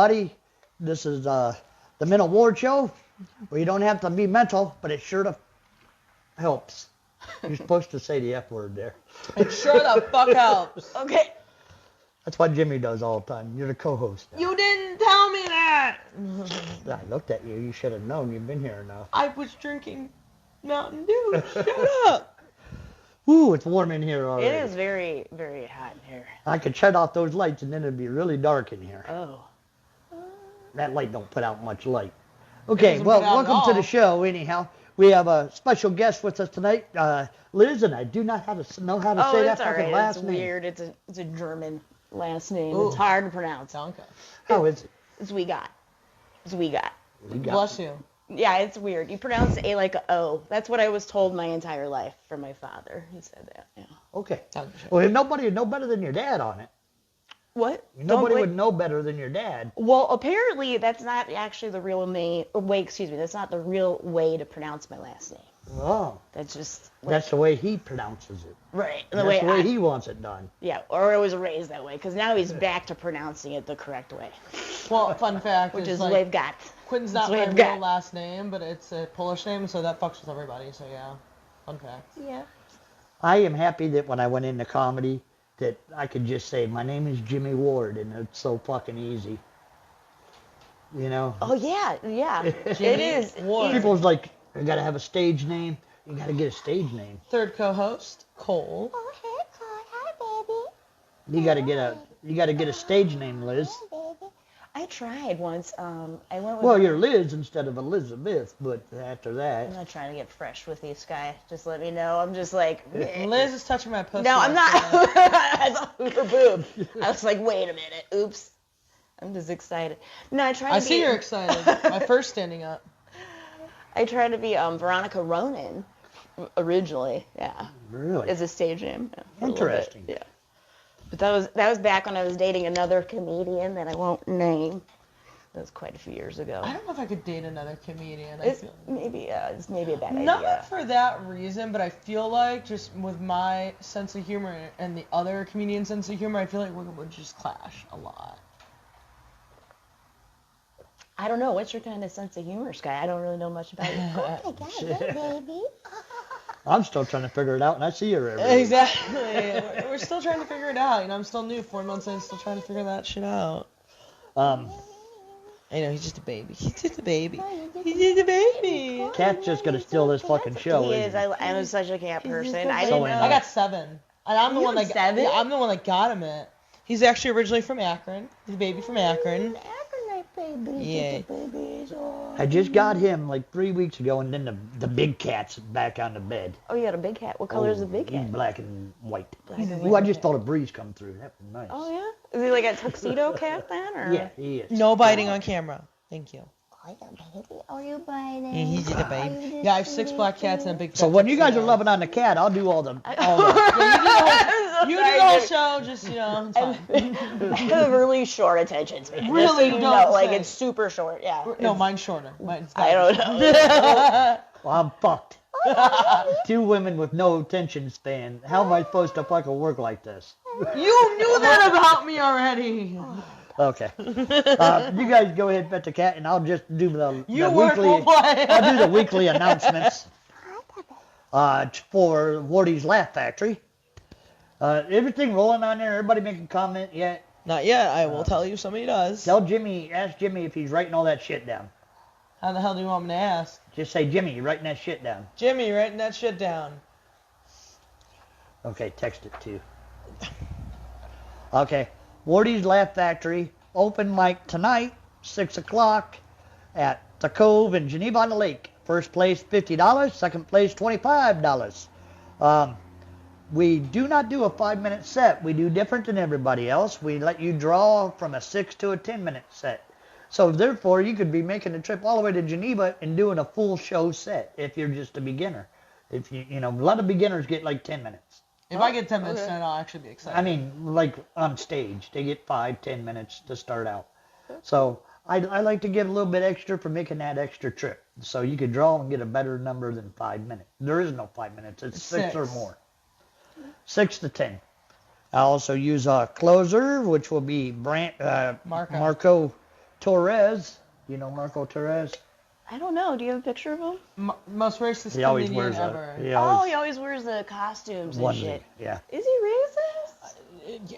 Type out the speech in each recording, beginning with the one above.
everybody. This is the Mental Ward Show, where you don't have to be mental, but it sure helps. You're supposed to say the F word there. It sure the fuck helps. Okay. That's what Jimmy does all the time. You're the co-host now. You didn't tell me that. I looked at you. You should have known. You've been here enough. I was drinking Mountain Dew. Shut up. Ooh, it's warm in here already. It is very, very hot in here. I could shut off those lights and then it'd be really dark in here. Oh. That light don't put out much light. Okay, doesn't well, put out welcome at to the all. show anyhow. We have a special guest with us tonight, Liz, and I do not know how to say that it's all fucking right. last It's name. weird. It's a German last name. Ooh. It's hard to pronounce. Danke. How is it? Zwegat. We got Bless you. Yeah, it's weird. You pronounce the A like a O. That's what I was told my entire life from my father. He said that. Yeah. Okay. Danke. Well, nobody would know better than your dad on it. What? Nobody would know better than your dad. Well, apparently that's not actually the real way. Excuse me. That's not the real way to pronounce my last name. Oh, That's just that's the way he pronounces it. right. That's the way he wants it done. Yeah, or I was raised that way because now he's back to pronouncing it the correct way, Well, fun fact which is is like, Zwegat. Quentin's not That's my what I've real got. last name, but it's a Polish name, so that fucks with everybody. So yeah, fun fact. Yeah. I am happy that when I went into comedy that I could just say, my name is Jimmy Ward, and it's so fucking easy. You know? Oh yeah, yeah. It Jimmy is. Ward. People's like, you gotta have a stage name. You gotta get a stage name. Third co-host, Cole. Oh, hey, Cole. Hi, baby. You gotta get a stage name, Liz. Hi, baby. I tried once. I went with. Well, you're Liz instead of Elizabeth, but after I'm that, not trying to get fresh with these guys. Just let me know. I'm just like. Liz is touching my pussy. No, I'm not. like I saw her boob. I was like, wait a minute. Oops. I'm just excited. No, I tried. I to see be, you're excited. My first standing up. I tried to be Veronica Ronan originally. Yeah. really. As a stage name. Yeah, for a little bit, Interesting. Yeah. But that was back when I was dating another comedian that I won't name. That was quite a few years ago. I don't know if I could date another comedian. It's maybe a bad Not idea. for that reason, but I feel like just with my sense of humor and the other comedian's sense of humor, I feel like we would just clash a lot. I don't know. What's your kind of sense of humor, Sky? I don't really know much about you. Oh, my God. Hey, baby. I'm still trying to figure it out, and I see her every week. Exactly. We're still trying to figure it out. You know, I'm still new. 4 months in, still trying to figure that shit out. I know, he's just a baby. He's just a baby. He's just a baby. Cat's just gonna steal this fucking show. He isn't is. he? I'm such a cat person. I So didn't know. am I got 7. And I'm the You one have that 7? Yeah, I'm the one that got him it. He's actually originally from Akron. He's a baby from Akron. Yeah. I just got him like 3 weeks ago, and then the big cat's back on the bed. Oh, you got a big cat. What color is the big He's cat? black and white. Black and Ooh, white. I just felt a breeze come through. That was nice. Oh yeah. Is he like a tuxedo cat then, or? Yeah, he is. No biting on camera. Thank you. Oh, you baby. Oh, you biting? Yeah, he's just a Oh, baby. you Yeah, I have 6 sweetie black cats and a big So fat when you guys are tuxedo. loving on the cat, I'll do all the. You do the whole show, just, you know, it's fine. I have a really short attention span. Just so Really? you Don't know, like say. it's super short. Yeah. No, mine's shorter. Mine's I don't know. Well, I'm fucked. 2 women with no attention span. How am I supposed to fucking work like this? You knew that about me already. Okay. You guys go ahead and pet the cat, and I'll just do the We'll weekly. play. I'll do the weekly announcements. For Wardy's Laugh Factory. Everything rolling on there? Everybody making comment yet? Not yet. I will tell you if somebody does. Ask Jimmy if he's writing all that shit down. How the hell do you want me to ask? Just say, Jimmy, you writing that shit down. Jimmy, writing that shit down. Okay, text it too. Okay, Wardy's Laugh Factory, open mic tonight, 6 o'clock at the Cove in Geneva on the Lake. First place, $50. Second place, $25. We do not do a 5-minute set. We do different than everybody else. We let you draw from a 6 to a 10-minute set. So therefore, you could be making a trip all the way to Geneva and doing a full show set if you're just a beginner. If you know, a lot of beginners get like 10 minutes. If I get 10 minutes, then I'll actually be excited. I mean, like on stage, they get 5-10 minutes to start out. So I like to give a little bit extra for making that extra trip. So you could draw and get a better number than 5 minutes. There is no 5 minutes. It's 6 or more. 6 to 10. I also use a closer, which will be Marco Torres. You know Marco Torres? I don't know. Do you have a picture of him? Most racist He always comedian wears ever. he Oh, always he always wears the costumes and onesie. shit. Yeah. Is he racist?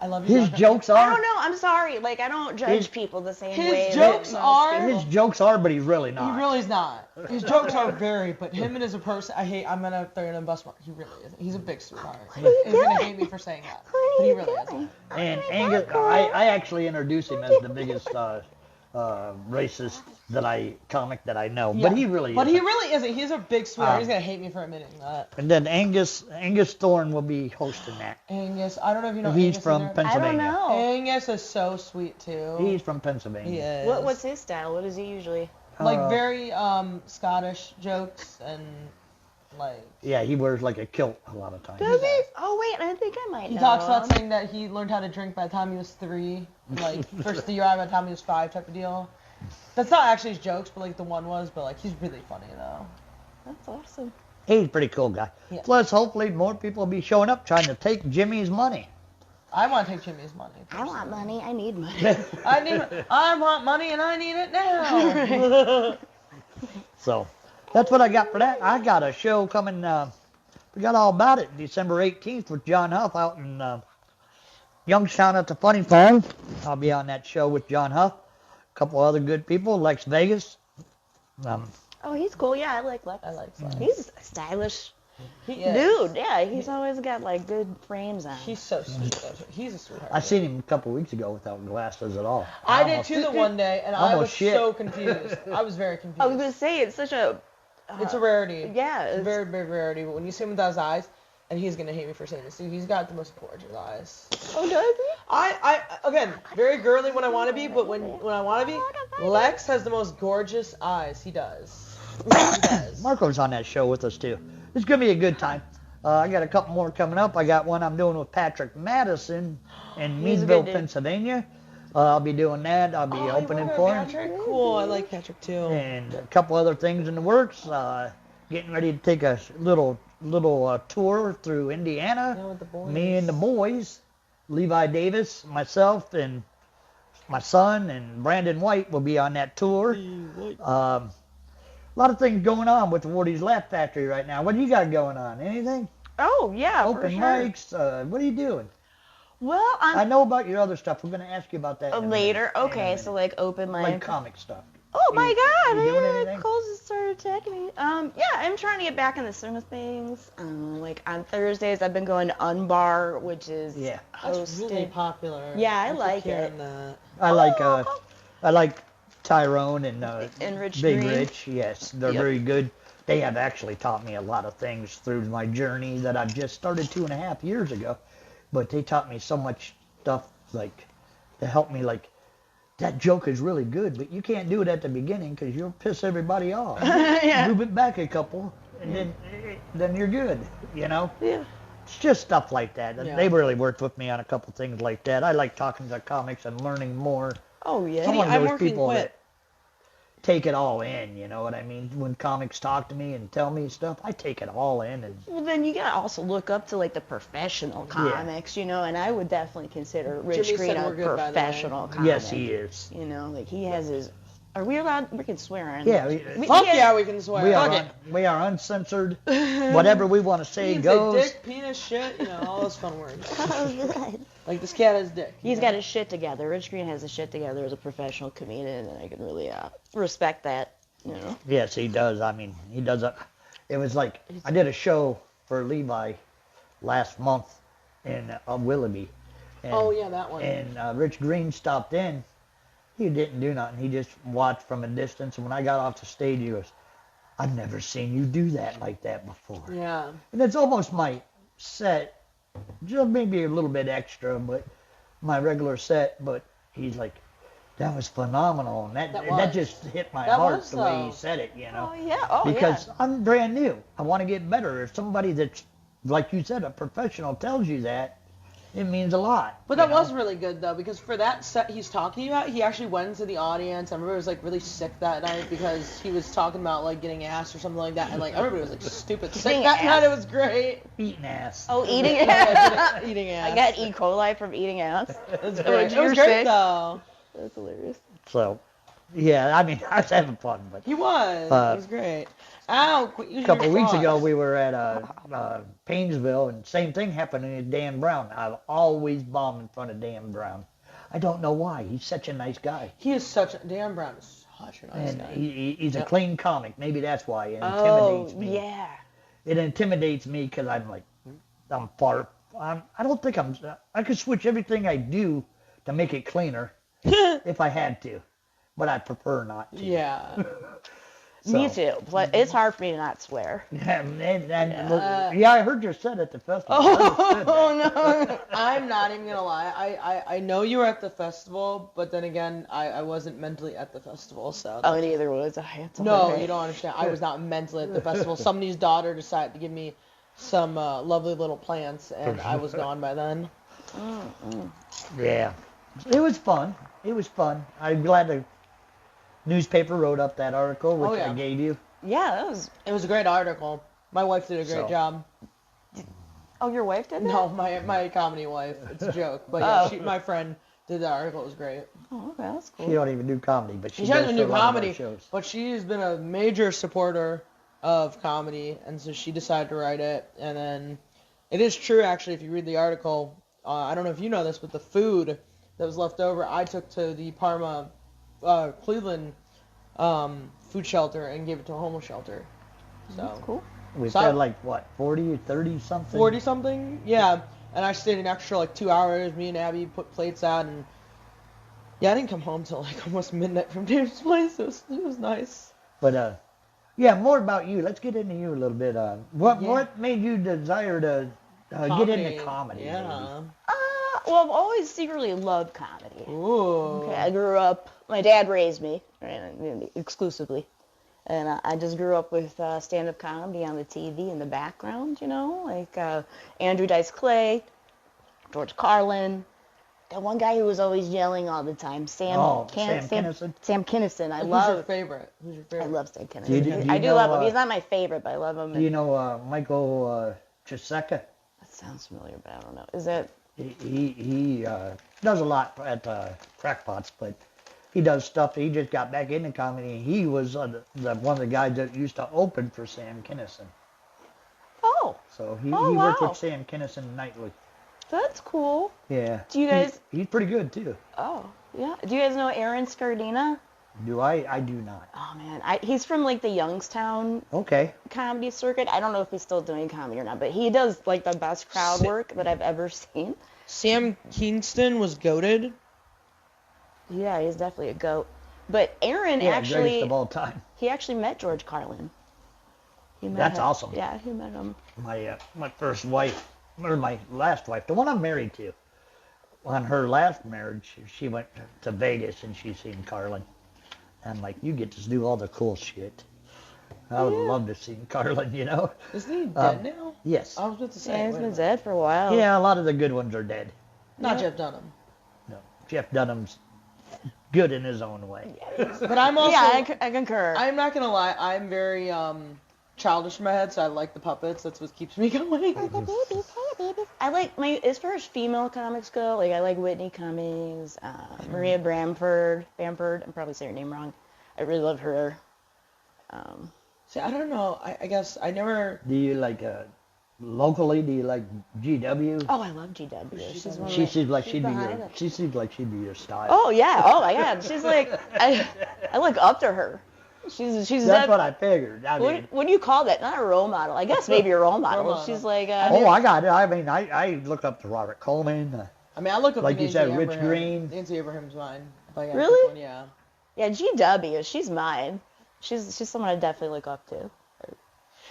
I love you. His John. jokes I are. don't know. I'm sorry. Like, I don't judge His- people the same his way. jokes that most are- people- His jokes are, but he's really He not. really is not. His jokes are very, but him and as a person, I'm gonna throw in a bus mark. He really isn't. He's a big sweetheart. He's gonna hate me for saying that, but he really isn't. And Angus, I actually introduced him as the biggest racist comic that I know, Yeah. but he really But isn't. he really isn't. He's a big sweetheart. He's gonna hate me for admitting that. And then Angus Thorne will be hosting that. Angus, I don't know if you know. He's Angus from either. I don't Pennsylvania. know. Angus is so sweet too. He's from Pennsylvania. He is. What's his style? What is he usually? Like very Scottish jokes and like. Yeah, he wears like a kilt a lot of times. Does he? Oh wait, I think I might He know. talks about him. saying that he learned how to drink by the time he was 3, like first year by the time he was 5 type of deal. That's not actually his jokes, but like the one was, but like he's really funny though. That's awesome. He's a pretty cool guy. Yeah. Plus, hopefully, more people will be showing up trying to take Jimmy's money. I want to take Jimmy's money. I want money. I need money. I want money and I need it now. So, that's what I got for that. I got a show coming, forgot all about it, December 18th with John Huff out in Youngstown at the Funny Farm. I'll be on that show with John Huff. A couple other good people, Lex Vegas. Oh, he's cool. Yeah, I like Lex. I like Lex. He's a stylish He is. dude. Yeah, he's always got like good frames on. He's so sweet. He's a sweetheart. I seen him a couple weeks ago without glasses at all. I did almost- too the one day, and I was Almost shit. so confused. I was very confused. I was gonna say it's such a. It's a rarity. Yeah. It's a very big rarity. But when you see him without his eyes, and he's gonna hate me for saying this, dude, he's got the most gorgeous eyes. Oh, does he? I again, very girly when I want to be, but when I want to be, Lex has the most gorgeous eyes. He does. He does. Marco's on that show with us too. It's gonna be a good time. I got a couple more coming up. I got one I'm doing with Patrick Madison in He's a Meadville, good dude. Pennsylvania. I'll be doing that. I'll be opening for him. Patrick? Cool. I like Patrick too. And a couple other things in the works. Getting ready to take a little tour through Indiana. Yeah, with the boys. Me and the boys, Levi Davis, myself, and my son, and Brandon White will be on that tour. A lot of things going on with the Wardy's Laugh Factory right now. What do you got going on? Anything? Oh yeah, for Open sure. mics? What are you doing? Well, I'm I know about your other stuff. We're going to ask you about that in a minute. later. In a Okay, minute. so like open mic. like comic stuff. Oh my God! you doing yeah, anything? Cole's just started attacking me. Yeah, I'm trying to get back in the swing of things. Like on Thursdays, I've been going to Unbar, which is Yeah. That's hosted. really popular. Yeah, I keep like hearing it. That. I like Tyrone and Rich Big Green. Rich. Yes, they're Yep. very good. They have actually taught me a lot of things through my journey that I've just started 2.5 years ago. But they taught me so much stuff, like, to help me, like, that joke is really good, but you can't do it at the beginning because you'll piss everybody off. Yeah. Move it back a couple, and then you're good, you know? Yeah. It's just stuff like that. Yeah. They really worked with me on a couple things like that. I like talking to comics and learning more. Oh yeah. I'm one of I'm those working people with- that take it all in, you know what I mean? When comics talk to me and tell me stuff, I take it all in. And Well, then you gotta also look up to like the professional comics, you know, and I would definitely consider Rich Jimmy Green said a we're good, by the way. professional comic. yes, he is. You know, like he has his. Are we allowed? We can swear on. Yeah, this. Fuck has- yeah, we can swear. We are, Fuck it. we are uncensored. Whatever we want to say You can say goes. dick, penis, shit, you know, all those fun words. Oh, good. Like this cat has dick. He's got his shit together. Rich Green has his shit together as a professional comedian, and I can really respect that. You know. Yes, he does. I mean, he does it. It was like, I did a show for Levi last month in Willoughby. And, Oh yeah, that one. And Rich Green stopped in. He didn't do nothing. He just watched from a distance. And when I got off the stage, he goes, I've never seen you do that like that before. Yeah. And it's almost my set, just maybe a little bit extra, but my regular set. But he's like, that was phenomenal. And That that was. just hit my That heart was, the way though. he said it, you know. Oh yeah. Oh Because yeah. I'm brand new. I want to get better. If somebody that's, like you said, a professional tells you that, it means a lot. But you that know? was really good though, because for that set he's talking about, he actually went into the audience. Everybody was like really sick that night because he was talking about like getting ass or something like that, and like everybody was like stupid sick Getting that ass? night. It was great. Eating ass. Oh, eating. Yeah, eating ass. I got E. coli from eating ass. It was Oh, great. It you're was great sick? though. That's hilarious. So, yeah, I mean, I was having fun, but He was. It was great. Ow, quit using a couple your of weeks ago claws. we were at Painesville, and same thing happened to Dan Brown. I always bomb in front of Dan Brown. I don't know why. He's such a nice guy. He is Dan Brown is such a nice And guy. he's a clean comic. Maybe that's why it Oh, intimidates me. yeah. It intimidates me because I'm like, I don't think I could switch everything I do to make it cleaner if I had to, but I prefer not to. Yeah. Me So, too. But it's hard for me to not swear. Yeah, I heard your set at the festival. Oh, no. I'm not even going to lie. I know you were at the festival, but then again, I wasn't mentally at the festival, so. Oh, neither was I. No, you don't understand. I was not mentally at the festival. Somebody's daughter decided to give me some lovely little plants, and I was gone by then. Yeah, it was fun. I'm glad the newspaper wrote up that article, which I gave you. Yeah, It was a great article. My wife did a great job. Oh, your wife did that? No, my comedy wife. It's a joke, but yeah, my friend did that article. It was great. Oh, okay, that's cool. She don't even do comedy, but she She doesn't does do for a lot of our comedy, shows. but she's been a major supporter of comedy, and so she decided to write it. And then it is true, actually, if you read the article. I don't know if you know this, but the food that was left over, I took to the Parma, Cleveland food shelter and gave it to a homeless shelter. So That's cool. We've So- got like, what, 40 or 30 something? 40 something, yeah. And I stayed an extra like 2 hours. Me and Abby put plates out, and yeah, I didn't come home till like almost midnight from Dave's place. It was nice. But, yeah, more about you. Let's get into you a little bit. What made you desire to get into comedy? Yeah. Well, I've always secretly loved comedy. Ooh. Okay, I grew up, my dad raised me, right, exclusively. And I just grew up with stand-up comedy on the TV in the background, you know, like Andrew Dice Clay, George Carlin. That one guy who was always yelling all the time, Sam Kinison? Sam Kinison. Who's your favorite? I love Sam Kinison. Do you I do know, love him. He's not my favorite, but I love him. Do you know Michael Chiseka? That sounds familiar, but I don't know. Is that... He does a lot at Crackpots, but he does stuff. He just got back into comedy. He was one of the guys that used to open for Sam Kinison. Oh, So he Oh, worked wow. with Sam Kinison nightly. that's cool. Yeah. Do you guys... He's pretty good, too. Oh, yeah. Do you guys know Aaron Scardina? Do I? I do not. Oh, man. He's from, like, the Youngstown Okay. comedy circuit. I don't know if he's still doing comedy or not, but he does, like, the best crowd work that I've ever seen. Sam Kingston was goated. Yeah, he's definitely a goat. But Aaron Greatest actually... of all time. He actually met George Carlin. He met That's him. awesome. Yeah, he met him. My first wife, or my last wife, the one I'm married to, on her last marriage, she went to Vegas and she seen Carlin. And like, you get to do all the cool shit. I would love to see Carlin, you know. Isn't he dead now? Yes. I was about to say. Yeah, he's wait a been minute. dead for a while. Yeah, a lot of the good ones are dead. Not Jeff Dunham. No, Jeff Dunham's good in his own way. But I'm also. Yeah, I concur. I'm not gonna lie. I'm very childish in my head, so I like the puppets. That's what keeps me going. I like as far as female comics go, like I like Whitney Cummings, Maria Bamford. I'm probably saying her name wrong. I really love her. See, I don't know. I guess I never. Do you like, locally, do you like GW? Oh, I love GW. She's one of She my- seems like she's she'd be behind your, it. she seems like she'd be your style. Oh yeah. Oh my God. She's like I look up to her. She's That's that, what I figured. I mean, what do you call that? Not a role model. I guess maybe a role model. model. She's like oh, I got it. I mean, I look up to Robert Coleman. I mean, I look up Like to you Nancy said, Rich Abraham. Green. Nancy Abraham's mine. If I gotta Really? pick one, yeah. yeah, GW. She's mine. She's someone I definitely look up to.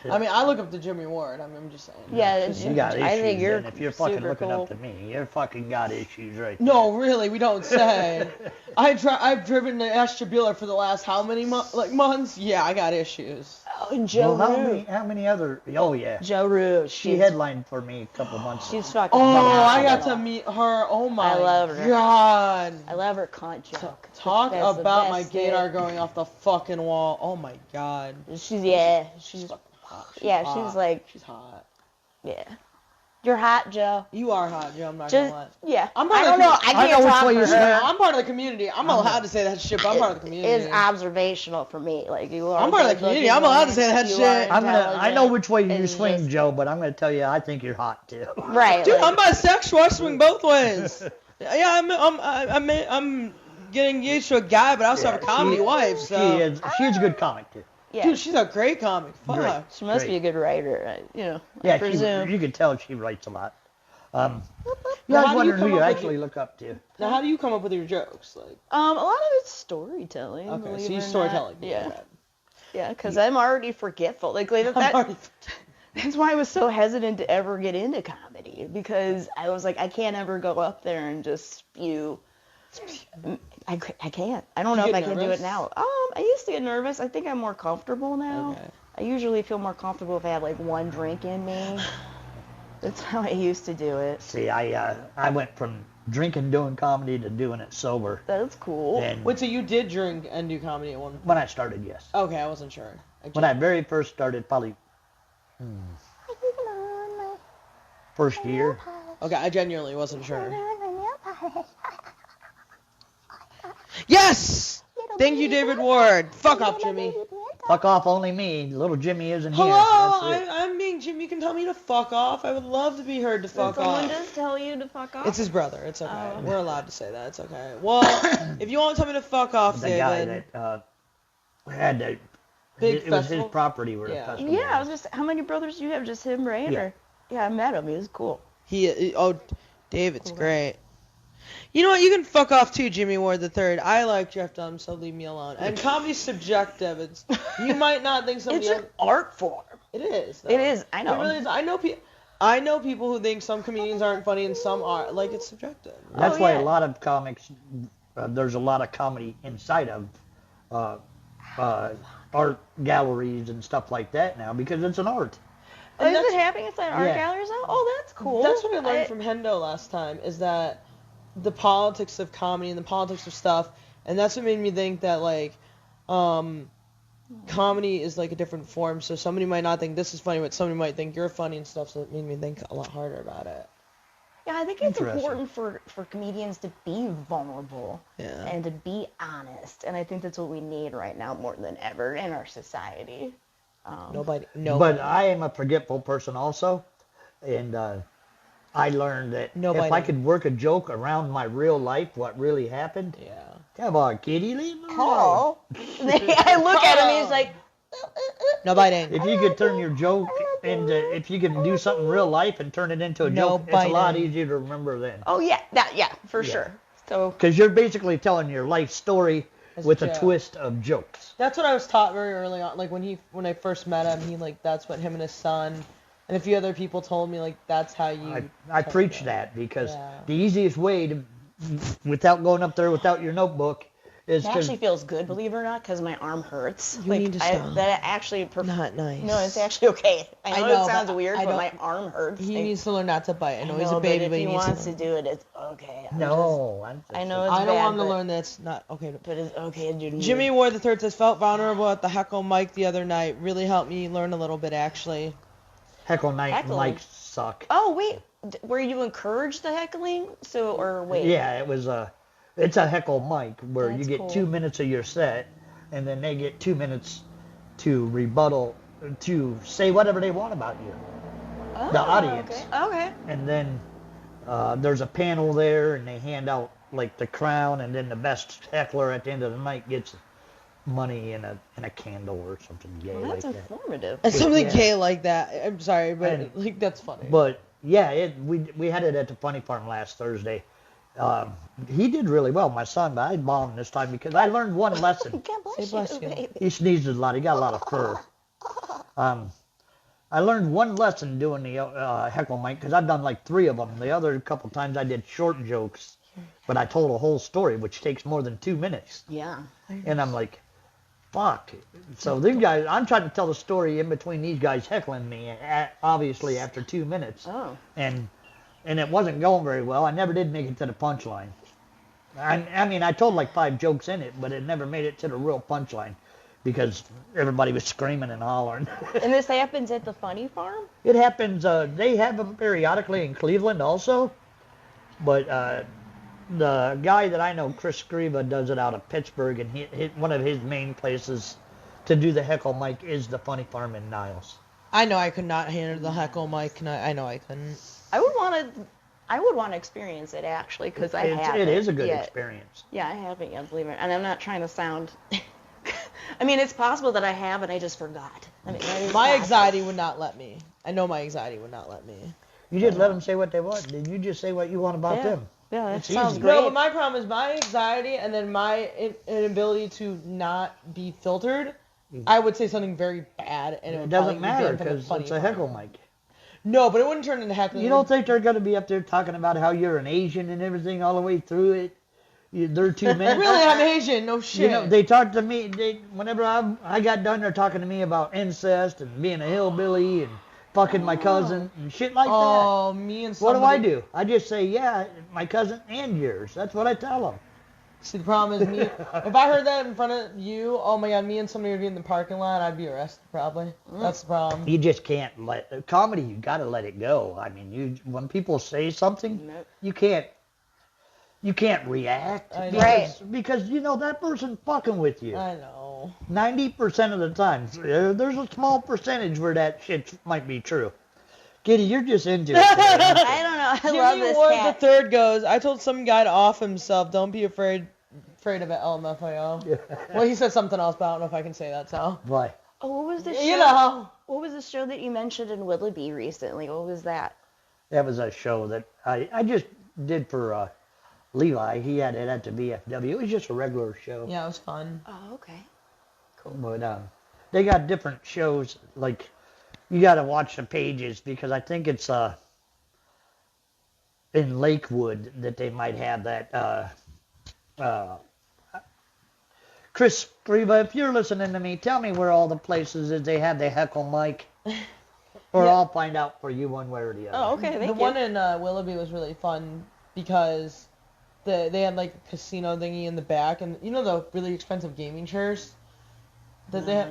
I mean, I look up to Jimmy Ward. I mean, I'm just saying. Yeah, You got issues. I think you're and if you're fucking super looking cool. up to me, you're fucking got issues right there. No, really, we don't say. I've driven to Ashtabula for the last how many months? Yeah, I got issues. Oh, and Joe Well, Rude. how many other? Oh yeah, Joe Rude. she headlined for me a couple months ago. She's fucking. Oh, I got phenomenal. to meet her. Oh my I love her. God. I love her cunt joke. Talk That's the about my best gaydar thing. going off the fucking wall. Oh my God. She's She's fucking hot. yeah, hot. she's like She's hot. yeah. You're hot, Joe. You are hot, Joe. I'm not Just, gonna lie. yeah. I'm part I of don't the know. I I can't know which talk way for you swing. her. I'm part of the community. I'm allowed to say that shit, but I'm part of the community. Is observational for me. Like you are. I'm part of the community. I'm allowed to say that you shit. are I know which way you It's swing, just- Joe, but I'm going to tell you, I think you're hot too. Right. Dude, like, I'm bisexual. I swing both ways. Yeah, I'm getting engaged to a guy, but I also have a comedy wife. So. She's a good comic too. yeah. Dude, she's a great comic. Fuck. Great. She must Great. be a good writer. I Yeah, presume. you can tell she writes a lot. Now, I was how do you wondering come who you up with actually look up to. Now, how do you come up with your jokes? Like, A lot of it's storytelling. okay, believe so it you or storytelling. not. Yeah. Yeah, because I'm already forgetful. Like I'm that. already- That's why I was so hesitant to ever get into comedy, because I was like, I can't ever go up there and just spew. I can't. I don't know You if I get can do nervous? it now. I used to get nervous. I think I'm more comfortable now. Okay. I usually feel more comfortable if I have like one drink in me. That's how I used to do it. See, I went from drinking doing comedy to doing it sober. That's cool. And Wait, so you did drink and do comedy at one? when I started, yes. Okay, I wasn't sure. When I very first started, probably first year. Okay, I genuinely wasn't sure. Yes! Thank you, David Ward. Fuck off, Jimmy. Fuck off, only me. Little Jimmy isn't here. Hello, That's it. I'm being Jim. You can tell me to fuck off. I would love to be heard to fuck Someone off. just tell you to fuck off? It's his brother. It's okay. Oh. We're allowed to say that. It's okay. Well, if you want to tell me to fuck off, The guy David. that had the Big it was his festival? property where Yeah. the festival Yeah, I was. was just, how many brothers do you have? Just him, right? Yeah. Or, yeah, I met him. He was cool. David's Cool guy. great. You know what? You can fuck off too, Jimmy Ward III. I like Jeff Dunham, so leave me alone. And comedy's subjective. You might not think somebody It's an art form. It is. Though. It is. I know. It really is. I know people who think some comedians aren't funny and some are. Like, it's subjective. That's Oh, why yeah. a lot of comics, there's a lot of comedy inside of art galleries and stuff like that now because it's an art. Oh, is it happening inside art Yeah. galleries now? Oh, that's cool. That's what I learned from Hendo last time, is that the politics of comedy and the politics of stuff, and that's what made me think that, like, comedy is like a different form, so somebody might not think this is funny, but somebody might think you're funny and stuff, so it made me think a lot harder about it. Yeah, I think it's Interesting. important for comedians to be vulnerable Yeah. and to be honest, and I think that's what we need right now more than ever in our society. Nobody. But I am a forgetful person also, and I learned that Nobody. if I could work a joke around my real life, what really happened, Yeah. come on, kitty, leave me alone. Paul. I look at him, he's like, Nobody. If you could turn your joke into, if you can do something real life and turn it into a joke, it's a lot biting. easier to remember then. oh yeah, for Yeah. sure. So Because you're basically telling your life story As with a joke. twist of jokes. That's what I was taught very early on. Like when I first met him, that's what him and his son and a few other people told me, like, that's how you. I tell preach jokes. that because Yeah. the easiest way to, without going up there without your notebook, is it to actually feels good, believe it or not, because my arm hurts. You need to stop. That actually. Not nice. No, it's actually okay. I know, know, it sounds but weird, I but don't- my arm hurts. He Like, needs to learn not to bite. I know he's no, a baby, but but if he he needs wants to. to do it, it's okay. no. I'm just I know it's I don't bad, want him to but- learn that it's not okay to. But it's okay to do. Jimmy Ward III says, felt vulnerable at the heckle mic the other night. Really helped me learn a little bit, actually. Heckle night Heckling. mics suck. Oh wait, were you encourage the heckling? So or wait. Yeah, it's a heckle mic where you That's get cool. 2 minutes of your set, and then they get 2 minutes to rebuttal, to say whatever they want about you. Oh, the audience. Okay. And then there's a panel there, and they hand out like the crown, and then the best heckler at the end of the night gets money in a candle or something gay Well, that's like that. informative. And something Yeah. gay like that. I'm sorry, but And- like that's funny. But yeah, we had it at the Funny Farm last Thursday. He did really well, my son, but I bombed this time because I learned one lesson. God bless Say you, bless you. baby. He sneezes a lot. He got a lot of fur. I learned one lesson doing the heckle mic because I've done like 3 of them. The other couple times I did short jokes, but I told a whole story, which takes more than 2 minutes. Yeah. And I'm like, fuck. So these guys, I'm trying to tell the story in between these guys heckling me, obviously after 2 minutes. Oh. And it wasn't going very well. I never did make it to the punchline. I mean, I told like 5 jokes in it, but it never made it to the real punchline. because everybody was screaming and hollering. And this happens at the Funny Farm? It happens, they have them periodically in Cleveland also, but the guy that I know, Chris Scriva, does it out of Pittsburgh, and one of his main places to do the heckle mic is the Funny Farm in Niles. I know I could not handle the heckle mic. I know I couldn't. I would want to experience it, actually, because I haven't. It is a good yet. experience. Yeah, I haven't yet, believe it. And I'm not trying to sound... I mean, it's possible that I have and I just forgot. I mean, that is My possible. anxiety would not let me. I know my anxiety would not let me. You just let them say what they want. Then you just say what you want about Yeah. them. Yeah, that It's sounds easy. great. No, but my problem is my anxiety and then my inability to not be filtered. I would say something very bad, and it It would doesn't probably matter be because funny it's a heckle mic. No, but it wouldn't turn into heckling. You don't think they're going to be up there talking about how you're an Asian and everything all the way through it? They're 2 minutes. Really, I'm Asian. No shit. You know, they talk to me. Whenever I got done, they're talking to me about incest and being a hillbilly and fucking my cousin and shit like that. Oh, me and What somebody. do I do? I just say, yeah, my cousin and yours. That's what I tell them. See, the problem is me. If I heard that in front of you, oh my god, me and somebody would be in the parking lot, I'd be arrested probably. That's the problem. You just can't let comedy. You got to let it go. I mean, when people say something, Nope. you can't react I know. because you know that person's fucking with you. I know. 90% of the time, there's a small percentage where that shit might be true. Kitty, you're just into it. I don't know. I love Jimmy this Ward cat. the third goes, I told some guy to off himself, don't be afraid of it, LMFAO. Well, he said something else, but I don't know if I can say that, so. Why? Oh, what was the show? You know. What was the show that you mentioned in Willoughby recently? What was that? That was a show that I just did for Levi. He had it at the VFW. It was just a regular show. Yeah, it was fun. Oh, okay. But they got different shows. Like, you got to watch the pages because I think it's in Lakewood that they might have that. Chris Scriva, if you're listening to me, tell me where all the places is they have the heckle mic. Or Yeah. I'll find out for you one way or the other. Oh, okay. Thank The you. one in Willoughby was really fun because they had like a casino thingy in the back, and you know the really expensive gaming chairs that they have.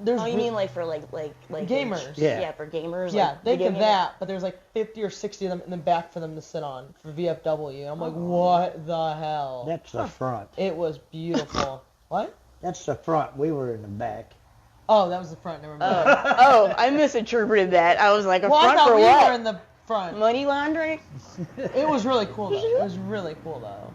There's Oh, you mean like for like gamers? Yeah. Yeah, for gamers. Yeah, like they video can gamers. that, but there's like 50 or 60 of them in the back for them to sit on for VFW. I'm like, what the hell? That's the front. It was beautiful. What? That's the front. We were in the back. Oh, that was the front. Never mind. Oh, I misinterpreted that. I was like, a well, I front thought for we what? were in the front. Money laundering? It was really cool though. It was really cool though.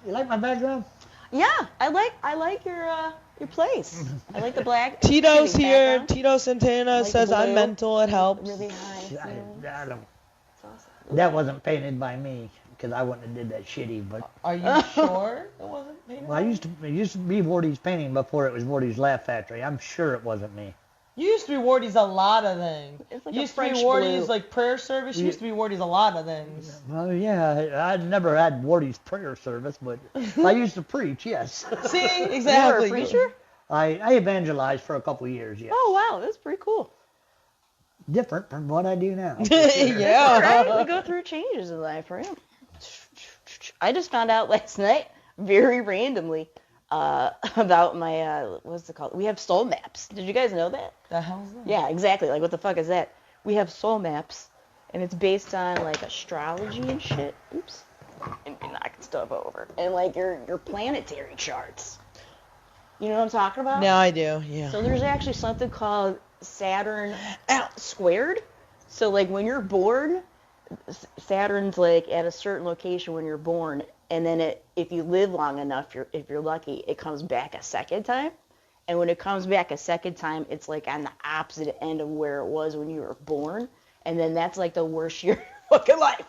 You like my background? Yeah, I like your place. I like the black. Tito's shooting here. background. Tito Santana Like says the I'm blue. mental. It helps. Really high. ceiling. I don't. It's awesome. That wasn't painted by me because I wouldn't have did that shitty. But Are you sure it wasn't painted? well, it used to be Wardy's painting before it was Wardy's Laugh Factory. I'm sure it wasn't me. You used to be Wardy's a lot of things. It's like You a used to be French Wardy's blue. like prayer service. You used to be Wardy's a lot of things. Well, yeah, I never had Wardy's prayer service, but I used to preach. Yes, See, You were exactly. a preacher? I evangelized for a couple of years. Yes, Oh wow, that's pretty cool. different from what I do now. Yeah. Right? We go through changes in life, right? I just found out last night, very randomly, about my what's it called? We have soul maps. Did you guys know that? The hell's that? Yeah, exactly. Like, what the fuck is that? We have soul maps, and it's based on like astrology and shit. Oops, and be knocking stuff over, and like your planetary charts. You know what I'm talking about? Now I do. Yeah. So there's actually something called Saturn squared. So like when you're born, Saturn's like at a certain location when you're born, and then if you live long enough, if you're lucky, it comes back a second time. And when it comes back a second time, it's like on the opposite end of where it was when you were born. And then that's like the worst year of your fucking life.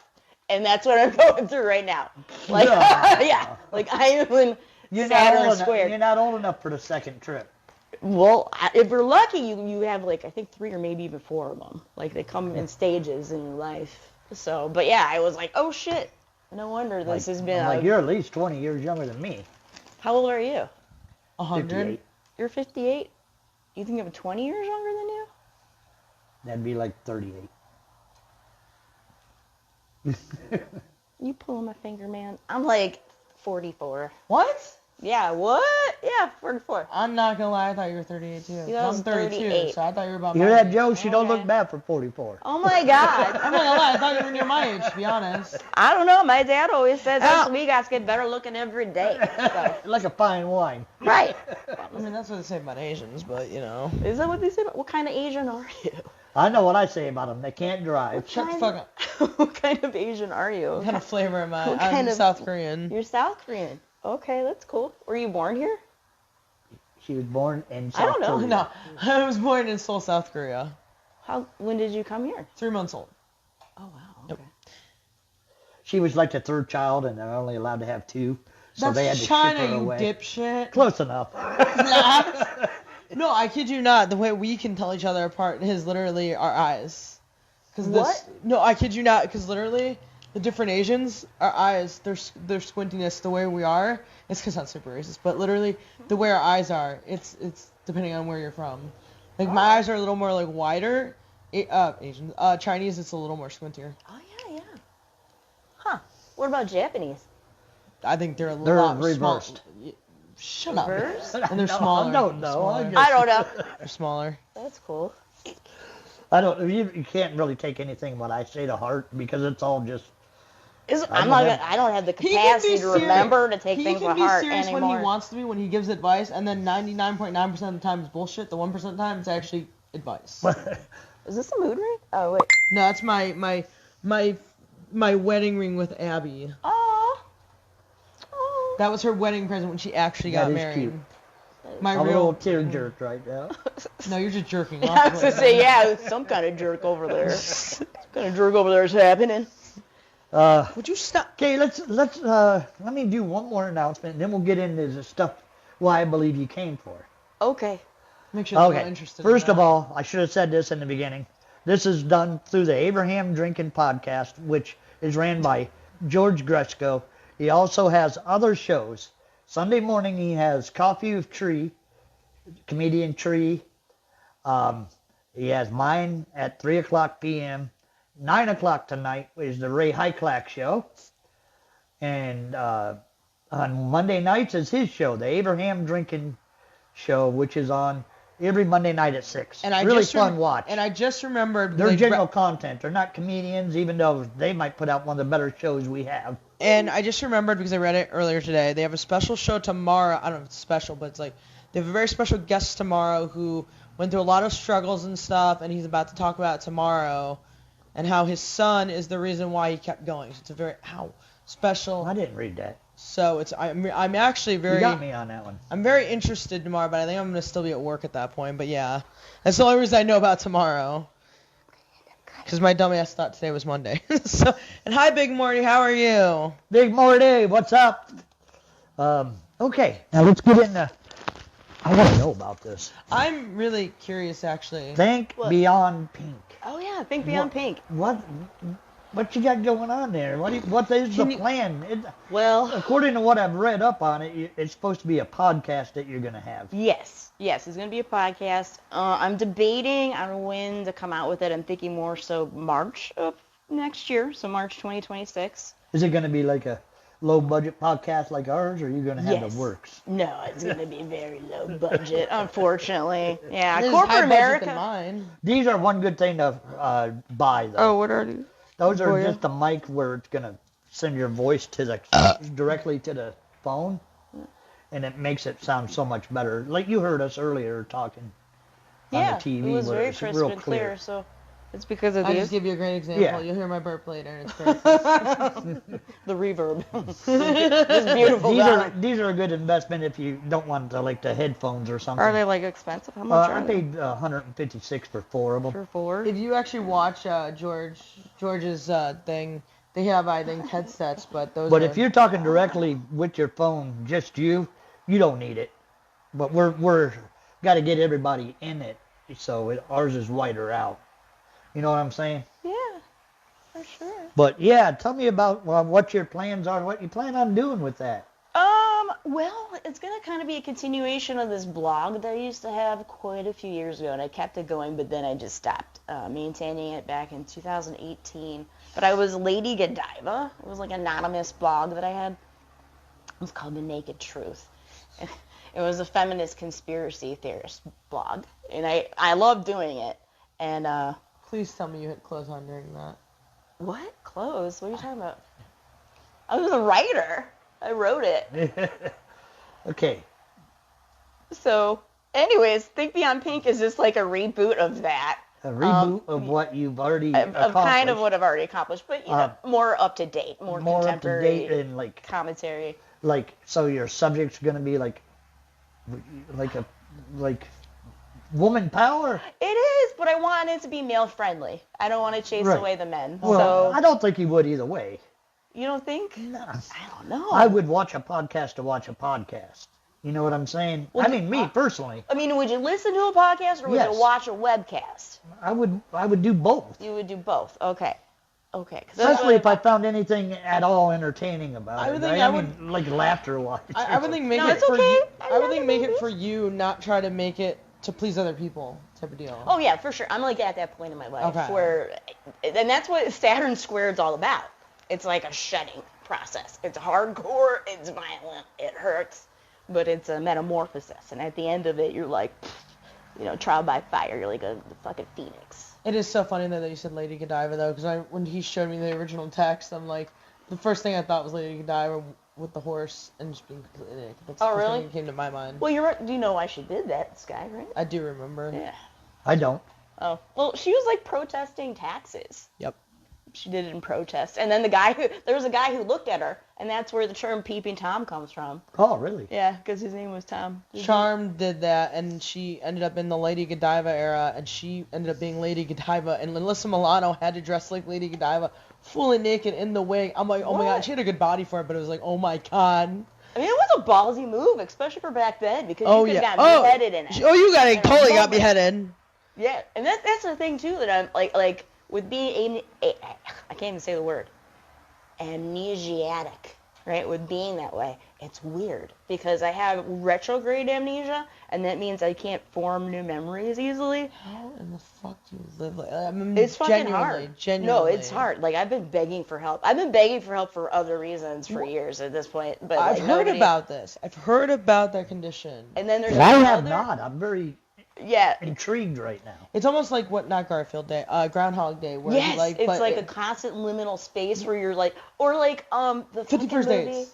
And that's what I'm going through right now. Like, yeah, like I am in Saturn squared. You're not old enough for the second trip. Well, if you're lucky, you have like I think 3 or maybe even 4 of them. Like they come in stages in your life. So, but yeah, I was like, oh shit. No wonder this has been. Like you're at least 20 years younger than me. How old are you? 100. 58. You're 58. You think I'm 20 years younger than you? That'd be like 38. You pulling my finger, man. I'm like 44. What? Yeah, what? Yeah, 44. I'm not gonna lie, I thought you were 38 too. Yeah, I was I'm 32, 38. so I thought you were about Hear my that, age. Joe? She don't Okay. look bad for 44. Oh my God. I'm not gonna lie, I thought you were near my age, to be honest. I don't know. My dad always says Ow. us Zwegats get better looking every day. So. Like a fine wine. Right. I mean, that's what they say about Asians, but you know. Is that what they say? What kind of Asian are you? I know what I say about them. They can't drive. Shut the fuck up. What kind of Asian are you? What kind of flavor am I? What I'm kind of- South Korean. You're South Korean. Okay, that's cool. Were you born here? She was born in South I don't know. Korea. No, I was born in Seoul, South Korea. When did you come here? 3 months old. Oh wow. Yep. Okay. She was like the third child, and they're only allowed to have 2. So That's they had to China, ship her you away. dipshit. Close enough. No, I kid you not. The way we can tell each other apart is literally our eyes. What? No, I kid you not. Because literally, the different Asians, our eyes, their squintiness, the way we are, it's because I'm super racist. But literally, the way our eyes are, it's depending on where you're from. Like my eyes are a little more like wider. Asian. Chinese, it's a little more squintier. Oh yeah, yeah. Huh. What about Japanese? I think they're a They're lot reversed. Shut up. Reversed? And they're No, smaller. I don't know. Smaller. I don't know. They're smaller. That's cool. I don't. You can't really take anything what I say to heart because it's all just. I don't have the capacity to remember to take things to heart He can be serious anymore. when he wants to be, when he gives advice, and then 99.9% of the time it's bullshit. The 1% of the time it's actually advice. Is this a mood ring? Oh wait. No, that's my wedding ring with Abby. Oh. That was her wedding present when she actually That got is married. cute. My I'm a real. little tear jerk right now. No, you're just jerking I off. was gonna say, yeah, some kind of jerk over there. Some kind of jerk over there is happening. Would you stop? Okay, let me do one more announcement, and then we'll get into the stuff why I believe you came for. Okay. Make sure they're Okay. not interested. First in of that. all, I should have said this in the beginning. This is done through the Abraham Drinking Podcast, which is ran by George Gresko. He also has other shows. Sunday morning he has Coffee with Tree, comedian Tree. He has mine at 3 o'clock p.m. 9 o'clock tonight is the Ray Hyclack show. And on Monday nights is his show, the Abraham Drinking Show, which is on every Monday night at 6. And I really just fun watch. And I just remembered. They're like, general content. They're not comedians, even though they might put out one of the better shows we have. And I just remembered because I read it earlier today. They have a special show tomorrow. I don't know if it's special, but it's like they have a very special guest tomorrow who went through a lot of struggles and stuff, and he's about to talk about it tomorrow, and how his son is the reason why he kept going. So it's a very special. I didn't read that. So it's I'm actually very. You got me on that one. I'm very interested tomorrow, but I think I'm gonna still be at work at that point. But yeah, that's the only reason I know about tomorrow. Because my dumbass thought today was Monday. So, and hi, Big Morty, how are you? Big Morty, what's up? Okay, now let's get into. I want to know about this. I'm really curious, actually. Think What? Beyond Pink. Oh yeah, think Beyond What- Pink. What you got going on there? What is the plan? Well, According to what I've read up on it, it's supposed to be a podcast that you're going to have. yes, it's going to be a podcast. I'm debating on when to come out with it. I'm thinking more so March of next year, so March 2026. Is it going to be like a low-budget podcast like ours, or are you going to have Yes. the works? No, it's going to be very low budget, unfortunately. Yeah, This is corporate high budget than America. mine. These are one good thing to buy, though. Oh, what are these? Those are Oh, yeah. just a mic where it's going to send your voice to the directly to the phone, and it makes it sound so much better. Like you heard us earlier talking on Yeah, the TV. it was where very it's crisp real and clear, so it's because of I these. just give you a great example. Yeah. You'll hear my burp later, and it's perfect. The reverb. It's beautiful. These are a good investment if you don't want the headphones or something. Are they like expensive? How much I are they? paid $156 for 4 of them. For 4? If you actually watch George's thing, they have, I think, headsets, but those But are... if you're talking directly with your phone, just you don't need it. But we're got to get everybody in it, so ours is wider out. You know what I'm saying? Yeah, for sure. But yeah, tell me about what your plans are, what you plan on doing with that. Well, it's going to kind of be a continuation of this blog that I used to have quite a few years ago, and I kept it going, but then I just stopped maintaining it back in 2018. But I was Lady Godiva. It was like an anonymous blog that I had. It was called The Naked Truth. It was a feminist conspiracy theorist blog, and I loved doing it. And Please tell me you hit close on during that. what? Close? What are you talking about? I was a writer. I wrote it. Okay. So, anyways, Think Beyond Pink is just like a reboot of that. A reboot of what you've already Of accomplished. kind of what I've already accomplished, but more up to date, more up to contemporary date and like commentary. so your subject's gonna be like woman power. It is, but I want it to be male friendly. I don't want to chase Right. away the men. Well, So I don't think you would either way. you don't think? No. I don't know. I would watch a podcast to watch a podcast. You know what I'm saying? Well, I mean, me personally, I mean, would you listen to a podcast or would Yes. you watch a webcast? I would do both. You would do both. Okay. 'Cause Especially if I found anything at all entertaining about I it. would think I I mean, like laughter-wise. I would think make No, it it's for okay. you. I I would love think the make it movies. for you, not try to make it to please other people type of deal. Oh yeah, for sure. I'm like at that point in my life Okay. where, and that's what Saturn Squared's all about. It's like a shedding process. It's hardcore. It's violent. It hurts, but it's a metamorphosis. And at the end of it, you're like, trial by fire. You're like a fucking phoenix. It is so funny that you said Lady Godiva though, because when he showed me the original text, I'm like, the first thing I thought was Lady Godiva with the horse and just being completely naked. That's the Oh, first really? thing that came to my mind. Well, you're right. Do you know why she did that, Sky? Right? I do remember. Yeah. I don't. Oh, well, she was like protesting taxes. Yep. She did it in protest. And then there was a guy who looked at her, and that's where the term Peeping Tom comes from. Oh, really? Yeah, because his name was Tom. Charmed did that, and she ended up in the Lady Godiva era, and she ended up being Lady Godiva, and Alyssa Milano had to dress like Lady Godiva, fully naked in the wig. I'm like, oh my god, she had a good body for it, but it was like, oh my god. I mean, it was a ballsy move, especially for back then, because Oh you could yeah. have got beheaded in it. Oh, you got In a totally got moment. beheaded. Yeah, and that's the thing too that I'm like with being I can't even say the word amnesiatic, right? With being that way, it's weird because I have retrograde amnesia, and that means I can't form new memories easily. How in the fuck do you live like that? I mean, It's fucking hard. Genuinely. No, it's hard. Like I've been begging for help. I've been begging for help for other reasons for years at this point. But I've like, heard nobody- about this. I've heard about that condition. And then there's I have another- not. I'm very Yeah. intrigued right now. It's almost like not Garfield Day, Groundhog Day, where Yes, you it's like a constant liminal space where you're like, or like the 50 fucking First movie. Dates.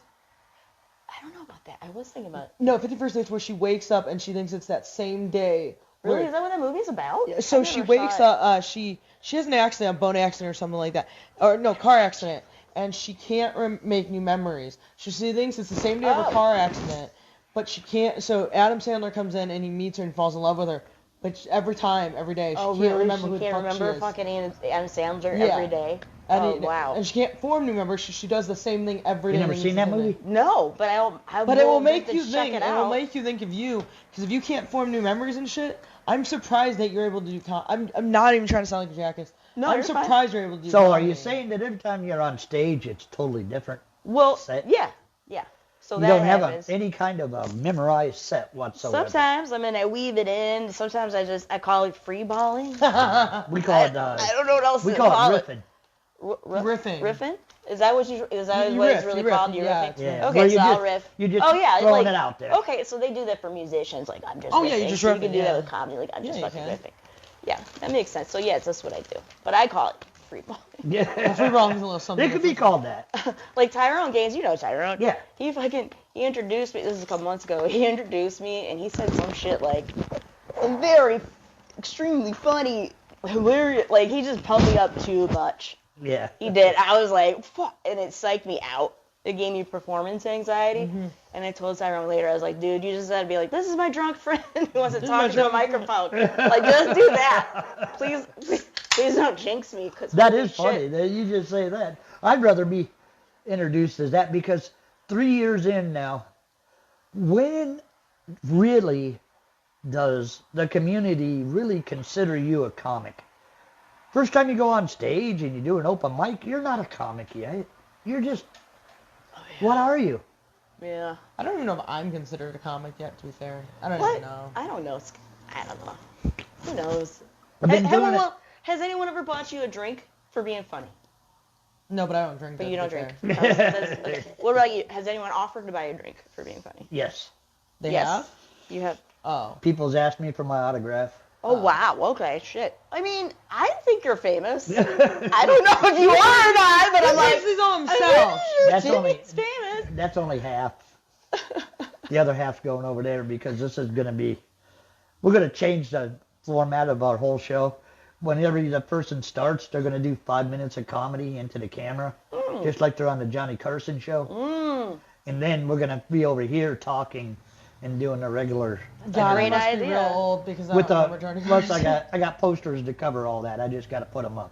I don't know about that. I was thinking about. No, 51st Dates, where she wakes up and she thinks it's that same day. Really, where- is that what that movie's about? So I she never wakes saw it. up. She has an accident, a bone accident or something like that, or no, car accident, and she can't make new memories. She thinks it's the same day of her Oh. car accident, but she can't. So Adam Sandler comes in and he meets her and falls in love with her. But every day, she Oh, can't really? remember She who the can't fuck remember she is. fucking Adam Sandler Yeah. every day. And Oh, wow. And she can't form new memories. She does the same thing every day. You never and seen that movie? No, but But it will make to you check think. It It will out. make you think of you, because if you can't form new memories and shit, I'm surprised that you're able to do. I'm not even trying to sound like a jackass. No, I'm you're fine. surprised you're able to do. So are comedy. you saying that every time you're on stage, it's totally different? Well, set? yeah. So You that don't happens. have any kind of a memorized set whatsoever. Sometimes, I mean, I weave it in. Sometimes I call it free balling. We call it. I don't know what else We to call it riffing. Riffing. Riffing? Is that what You it's riff, really you riff, called? You yeah, riffing? it's Yeah. Okay, Well, so I'll riff. You just Oh yeah, throwing like, it out there. Okay, so they do that for musicians. Like I'm just. Oh, yeah, riffing. you just So you riffing, can do yeah. that with comedy. Like I'm just Yeah, you fucking can. riffing. Yeah, that makes sense. So yeah, it's just what I do. But I call it free balling. Yeah. Free balling is a little something. It could be different. called that. Like Tyrone Gaines, you know Tyrone. Yeah. He introduced me. This is a couple months ago. He introduced me, and he said some shit like, very, extremely funny, hilarious. Like he just pumped me up too much. Yeah. He did. I was like, fuck, and it psyched me out. It gave me performance anxiety. Mm-hmm. And I told Tyrone later, I was like, dude, you just gotta be like, this is my drunk friend who wants to This is talk my to a drunk microphone. Like, just do that. Please don't jinx me. Cause That holy is funny shit. that you just say that. I'd rather be introduced as that because 3 years in now, when really does the community really consider you a comic? First time you go on stage and you do an open mic, you're not a comic yet. You're just, what are you? Yeah. I don't even know if I'm considered a comic yet. To be fair, I don't What? even know. I don't know. I don't know. Who knows? I've been doing it. Has anyone ever bought you a drink for being funny? No, but I don't drink. But that, you to don't be drink. fair. Okay. What about you? Has anyone offered to buy you a drink for being funny? Yes. They yes. have? You have. Oh. People's asked me for my autograph. Oh, wow. Okay, shit. I mean, I think you're famous. I don't know if you are or not, but I'm like, he's on himself. That's only Jimmy's famous. that's only half. The other half's going over there because this is going to be. We're going to change the format of our whole show. Whenever the person starts, they're going to do 5 minutes of comedy into the camera, just like they're on the Johnny Carson show. And then we're going to be over here talking and doing a regular. God, great I must be idea. real old because I With don't remember Johnny plus Carson. I got posters to cover all that. I just got to put them up.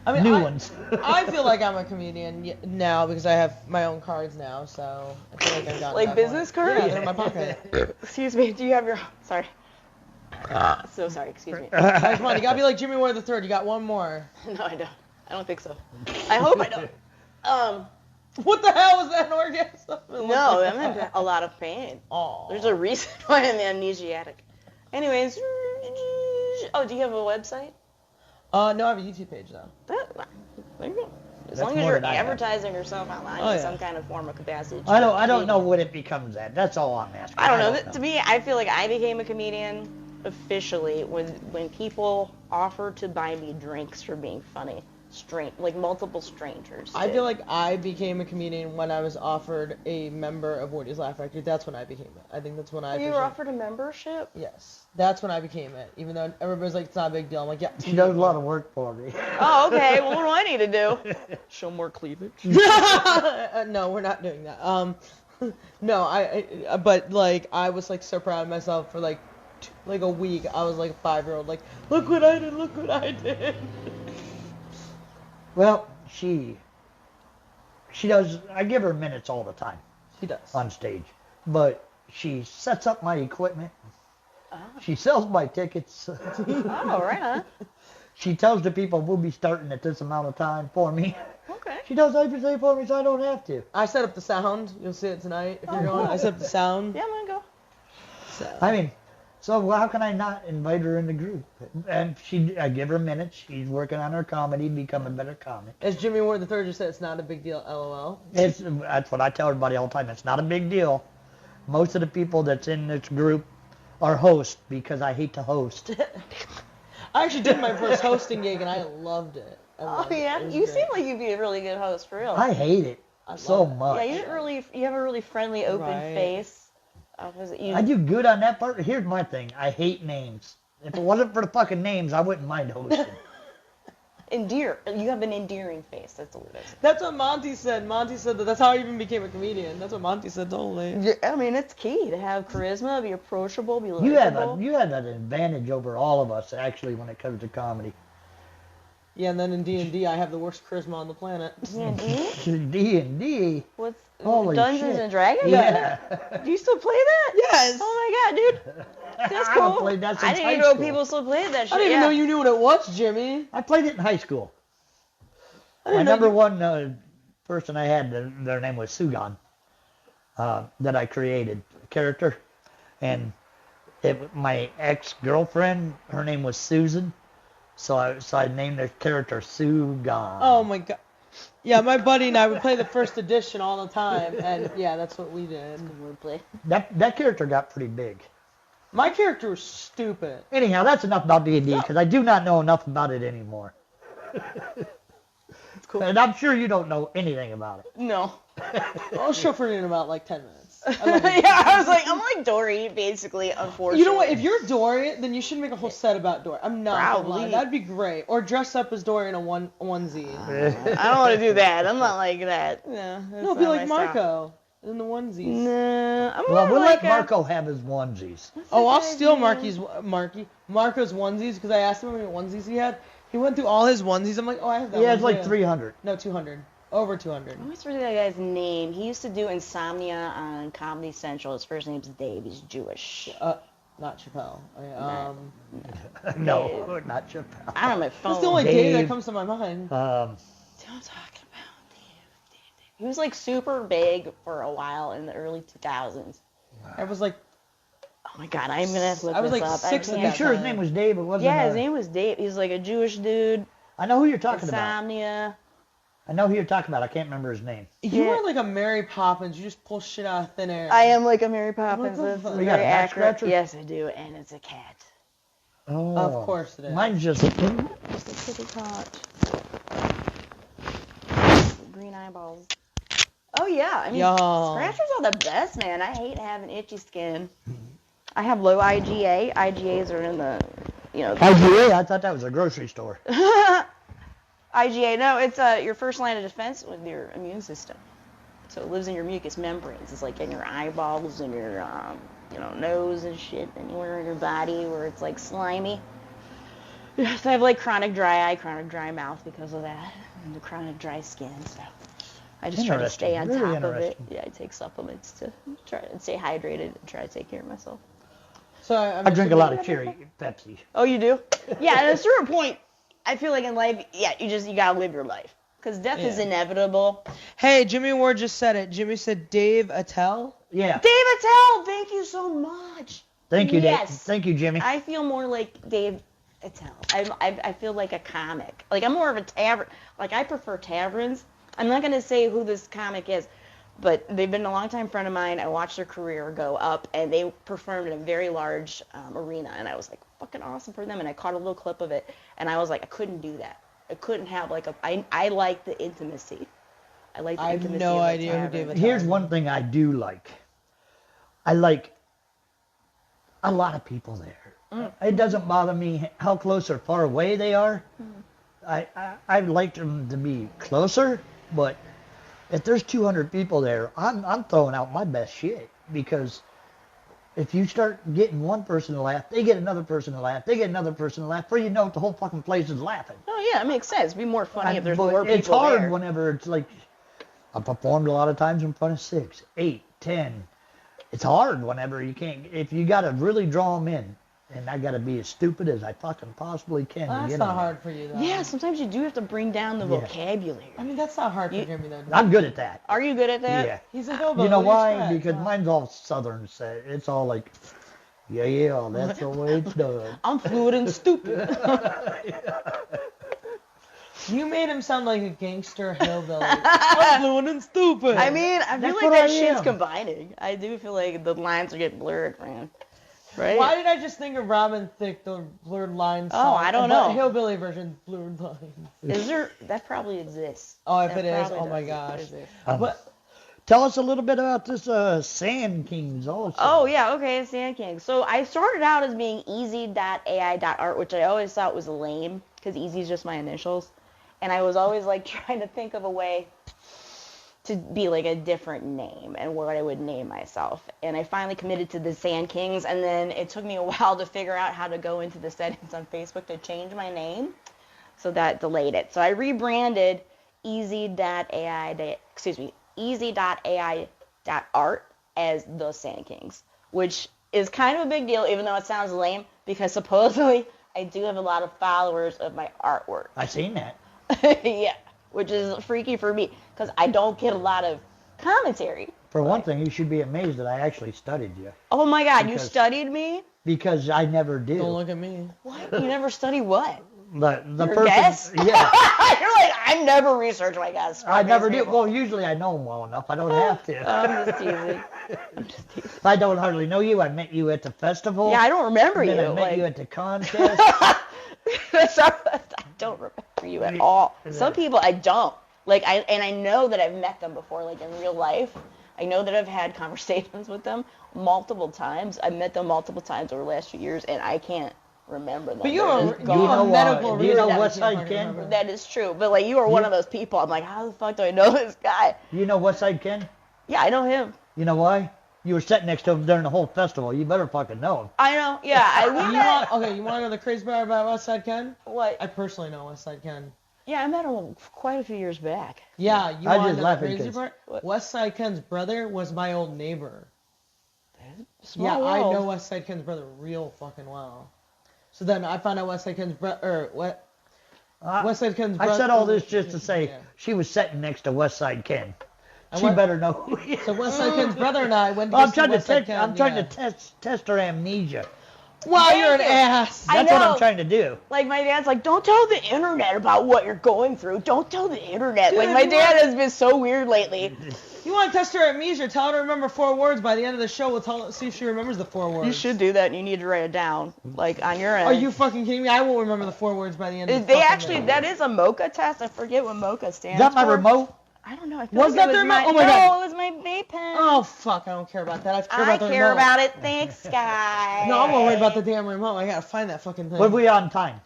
I mean, New ones. I feel like I'm a comedian now because I have my own cards now, so I feel like I've gotten Like that business point. cards? Yeah, they're in my pocket. Excuse me, do you have your... Sorry. So sorry, excuse me. Alright, come on, you gotta be like Jimmy Ward III. You got one more. No, I don't. I don't think so. I hope I don't. What the hell was that, an orgasm? No, I'm in a lot of pain. Aw. There's a reason why I'm amnesiac. Anyways, oh, do you have a website? No, I have a YouTube page though. There you go. As That's long as more you're than I have. advertising yourself online Oh, in yeah. some kind of form of capacity. I don't know what it becomes at. That's all I'm asking. I don't know. To me, I feel like I became a comedian officially when people offered to buy me drinks for being funny. Like multiple strangers. I feel like I became a comedian when I was offered a member of Woody's Laugh Factory. That's when I became it. I think that's when I. You were offered a membership? Yes, that's when I became it. Even though everybody's like, it's not a big deal. I'm like, yeah. She does a lot of work for me. Oh, okay. Well, what do I need to do? Show more cleavage. No, we're not doing that. No, but like I was like so proud of myself for like a week. I was like a 5-year-old, like, look what I did, look what I did. Well, she does. I give her minutes all the time She does. on stage, but she sets up my equipment. Oh. She sells my tickets. Oh, right on. She tells the people we'll be starting at this amount of time for me. Okay. She does everything for me, so I don't have to. I set up the sound. You'll see it tonight if you're going. cool. I set up the sound. Yeah, I'm gonna go. So. I mean, so how can I not invite her in the group? And I give her minutes. She's working on her comedy, become a better comic. As Jimmy Ward III just said, it's not a big deal. LOL. That's what I tell everybody all the time. It's not a big deal. Most of the people that's in this group are hosts because I hate to host. I actually did my first hosting gig and I loved it. Oh yeah, you seem like you'd be a really good host for real. I hate it so much. Yeah, you have a really friendly, open Right. face. I do good on that part. Here's my thing. I hate names. If it wasn't for the fucking names, I wouldn't mind hosting. You have an endearing face. That's the word I said. That's what Monty said. Monty said that's how I even became a comedian. That's what Monty said totally. Yeah, I mean, it's key to have charisma, be approachable, be You have likable. an advantage over all of us, actually, when it comes to comedy. Yeah, and then in D&D, I have the worst charisma on the planet. D&D? D&D? What's Holy Dungeons shit. and Dragons? Yeah. Do you still play that? Yes. Oh my god, dude. That's I cool. haven't played that I since didn't high even know school. people still played that shit. I didn't even yeah. know you knew what it was, Jimmy. I played it in high school. I My didn't know number you- one person I had, their name was Sugan, that I created, a character. And my ex-girlfriend, her name was Susan. So I named the character Sugan. Oh my god. Yeah, my buddy and I would play the first edition all the time, and yeah, that's what we did. Wordplay. That character got pretty big. My character was stupid. Anyhow, that's enough about D&D because I do not know enough about it anymore. It's cool. And I'm sure you don't know anything about it. No. I'll show for you in about like 10 minutes. I love it. Yeah, I was like, I'm like Dory, basically, unfortunately. You know what? If you're Dory, then you should make a whole set about Dory. I'm not gonna lie. Probably. That'd be great. Or dress up as Dory in a onesie. I don't want to do that. I'm not like that. No, that's No, be not like my style. Marco in the onesies. Nah, I'm Well, more we'll like let Marco have his onesies. Oh, I'll okay, steal man. Marco's onesies because I asked him how many onesies he had. He went through all his onesies. I'm like, oh, I have that. He has one like too. 300. No, 200. Over 200. I always forget that guy's name. He used to do Insomnia on Comedy Central. His first name's Dave. He's Jewish. Not Chappelle. No, not Chappelle. I don't have my phone. That's the only Dave that Dave. comes to my mind. I'm talking about Dave. He was like super big for a while in the early 2000s. I was like, Oh my god, I'm gonna have to look I was this like up. 6 I at You can't. that sure his time. name was Dave? It wasn't. Yeah, his name was Dave. He's like a Jewish dude. I know who you're talking about. Insomnia. I know who you're talking about. I can't remember his name. You Yeah. are like a Mary Poppins. You just pull shit out of thin air. I am like a Mary Poppins. What the That's fuck? You got very a back accurate. scratcher? Yes, I do, and it's a cat. Oh. Of course it is. Mine's just Just a kitty cat. Green eyeballs. Oh yeah, I mean, Yo. scratchers are the best, man. I hate having itchy skin. I have low IgA. IgAs are in the, IGA? I thought that was a grocery store. IgA. No, it's your first line of defense with your immune system. So it lives in your mucous membranes. It's like in your eyeballs and your nose and shit, anywhere in your body where it's like slimy. Yeah, so I have like chronic dry eye, chronic dry mouth because of that, and the chronic dry skin. So I just try to stay on Interesting. top Really of it. interesting. Yeah, I take supplements to try and stay hydrated and try to take care of myself. So I drink a lot of cherry Pepsi. Oh, you do? Yeah, at a certain point, I feel like in life, you gotta live your life. Because death is Yeah. inevitable. Hey, Jimmy Ward just said it. Jimmy said Dave Attell. Yeah. Dave Attell, thank you so much. Thank you, Yes. Dave. Thank you, Jimmy. I feel more like Dave Attell. I feel like a comic. Like, I'm more of a tavern. Like, I prefer taverns. I'm not going to say who this comic is, but they've been a longtime friend of mine. I watched their career go up, and they performed in a very large arena, and I was like, fucking awesome for them, and I caught a little clip of it, and I was like, I couldn't do that. I couldn't have, like, I like the intimacy. I like the I have intimacy no of a idea who tavern. Dave Attell Here's one thing I do like. I like a lot of people there. It doesn't bother me how close or far away they are. I like them to be closer, but if there's 200 people there, I'm throwing out my best shit, because if you start getting one person to laugh, they get another person to laugh, they get another person to laugh, before you know it, the whole fucking place is laughing. Oh, yeah, it makes sense. It'd be more funny if there's But more people it's hard there. whenever it's like, I performed a lot of times in front of 6, 8, 10. It's hard whenever you can't, if you got to really draw them in, and I got to be as stupid as I fucking possibly can. Well, to that's get not 'em. hard for you, though. Yeah, sometimes you do have to bring down the Yeah. vocabulary. I mean, that's not hard for You- Jimmy, though. I'm good at that. Are you good at that? Yeah. He's a hillbilly. You know what do why? expect? Because mine's all southern. So it's all like, yeah, that's the way it's done. I'm fluid and stupid. You made him sound like a gangster hillbilly. I'm fluent and stupid. I mean, I feel That's like what that I shit's am. combining. I do feel like the lines are getting blurred, man. Right? Why did I just think of Robin Thicke, the Blurred Lines Oh, song? I don't But know. Hillbilly version, Blurred Lines. Is there? That probably exists. Oh, if That it is, probably oh my does gosh. exist. But Tell us a little bit about this Sand Kings also. Oh, yeah, okay, Sand King. So I started out as being easy.ai.art, which I always thought was lame, because easy is just my initials. And I was always, like, trying to think of a way to be, like, a different name and what I would name myself. And I finally committed to the Sand Kings, and then it took me a while to figure out how to go into the settings on Facebook to change my name. So that delayed it. So I rebranded easy.ai.art as the Sand Kings, which is kind of a big deal, even though it sounds lame, because supposedly I do have a lot of followers of my artwork. I seen that. Yeah, which is freaky for me, because I don't get a lot of commentary. For one thing, you should be amazed that I actually studied you, Oh my God, you Because- studied me? because I never did. don't look at me. What? You never study what? The Your person, guests? yeah, You're like, I never research my guests. I never do. People. Well, usually I know them well enough. I don't have to. I'm just teasing. I don't hardly know you. I met you at the festival. Yeah, I don't remember Then you. I met like, you at the contest. I don't remember you at all. Some people I don't. Like I know that I've met them before, like in real life. I know that I've had conversations with them multiple times. I've met them multiple times over the last few years, and I can't remember them. But you They're are just you gone. know, medical do you know reason West that you Side can't Ken? remember. That is true. But like you are one of those people. I'm like, how the fuck do I know this guy? You know West Side Ken? Yeah, I know him. You know why? You were sitting next to him during the whole festival. You better fucking know him. I know. Yeah, we You met. want to know the crazy part about Westside Ken? What? I personally know Westside Ken. Yeah, I met him quite a few years back. Yeah, you I want just to know the laughing crazy 'cause- part? What? Westside Ken's brother was my old neighbor. Small Yeah, world. I know Westside Ken's brother real fucking well. So then I found out Westside Ken's brother, Westside Ken's brother. I said all this just to say Yeah. she was sitting next to West Side Ken. And She what- better know who he is. So Westside Ken's brother and I went to I'm go see trying to Westside Ken. test. I'm trying to test her amnesia. Wow, Thank you're an you. ass. I That's what I'm know. trying to do. Like, my dad's like, don't tell the internet about what you're going through. Don't tell the internet. Dude, like, my you dad want- has been so weird lately. You want to test her amnesia? Tell her to remember 4 words. By the end of the show, we'll see if she remembers the 4 words. You should do that, and you need to write it down, like, on your end. Are you fucking kidding me? I won't remember the 4 words by the end of the They fucking actually, day. that is a mocha test. I forget what mocha stands Is that my for. remote? I don't know. I feel Was like that it the was my, remote? Oh my no, God. it was my vape pen. Oh, fuck. I don't care about that. I care I about the care remote. about it. Thanks, guys. No, I'm more worried about the damn remote. I gotta find that fucking thing. What are we on time?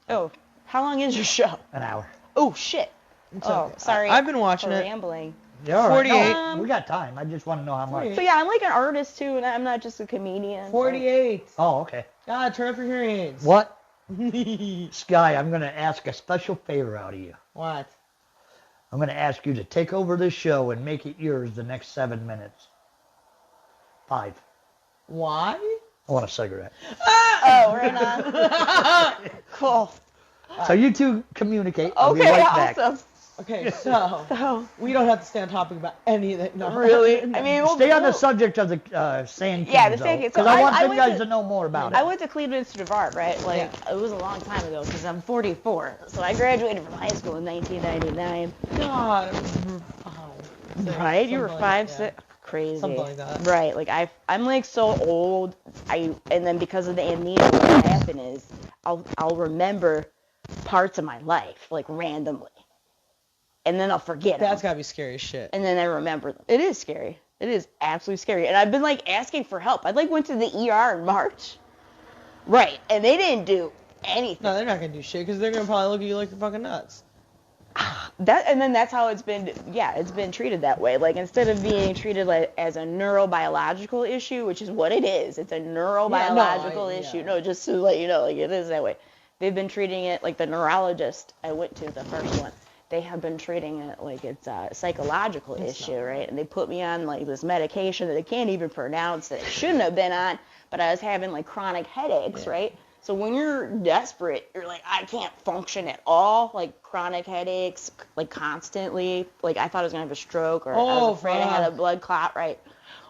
Oh, how long is your show? An hour. Oh, shit. It's Oh, okay. sorry. I've been watching for it. rambling. Yeah, all right. 48. No, we got time. I just want to know how much. So, yeah, I'm like an artist, too, and I'm not just a comedian. 48. Oh, okay. God, turn up your hearing aids. What? Sky, I'm going to ask a special favor out of you. What? I'm going to ask you to take over this show and make it yours the next 7 minutes. 5. Why? I want a cigarette. Oh, right on. Cool. So you two communicate. I'll be Okay, right back. awesome. Okay, so So, we don't have to stay on topic about anything. No. really? I mean, Stay on the subject of the sand Yeah, the cans, sand cans. because So I want I you went guys to- to know more about I it. went to Cleveland Institute of Art, right? Like, it was a long time ago because I'm 44. So I graduated from high school in 1999. God. Right? You were Something like 5, that. 6. Crazy. Something like that. Right. Like I'm like so old. And then because of the amnesia, what happened is I'll remember parts of my life like randomly, and then I'll forget That's them. gotta be scary as shit. And then I remember them. It is scary. It is absolutely scary. And I've been like asking for help. I like went to the ER in March. Right. And they didn't do anything. No, they're not gonna do shit because they're gonna probably look at you like you're fucking nuts. And then that's how it's been. Yeah, it's been treated that way. Like instead of being treated like as a neurobiological issue, which is what it is, it's a neurobiological issue. yeah. No, just to let you know, like it is that way. They've been treating it like the neurologist I went to, the first one. They have been treating it like it's a psychological issue, right? And they put me on like this medication that I can't even pronounce that I shouldn't have been on, but I was having like chronic headaches, right? So when you're desperate, you're like, I can't function at all, like chronic headaches, like constantly. Like I thought I was gonna have a stroke, or I was afraid I had a blood clot, right?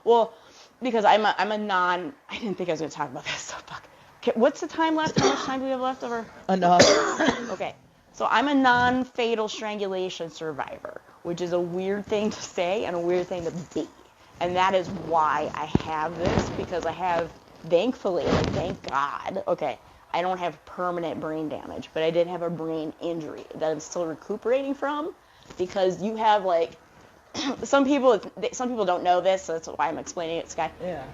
Well, because I'm a non. I didn't think I was gonna talk about this. So fuck. Okay, what's the time left? How much time do we have left over? Enough. Okay. So I'm a non-fatal strangulation survivor, which is a weird thing to say and a weird thing to be. And that is why I have this, because I have, thankfully, like, thank God, okay, I don't have permanent brain damage, but I did have a brain injury that I'm still recuperating from, because you have, like, some people don't know this, so that's why I'm explaining it, Sky. Yeah.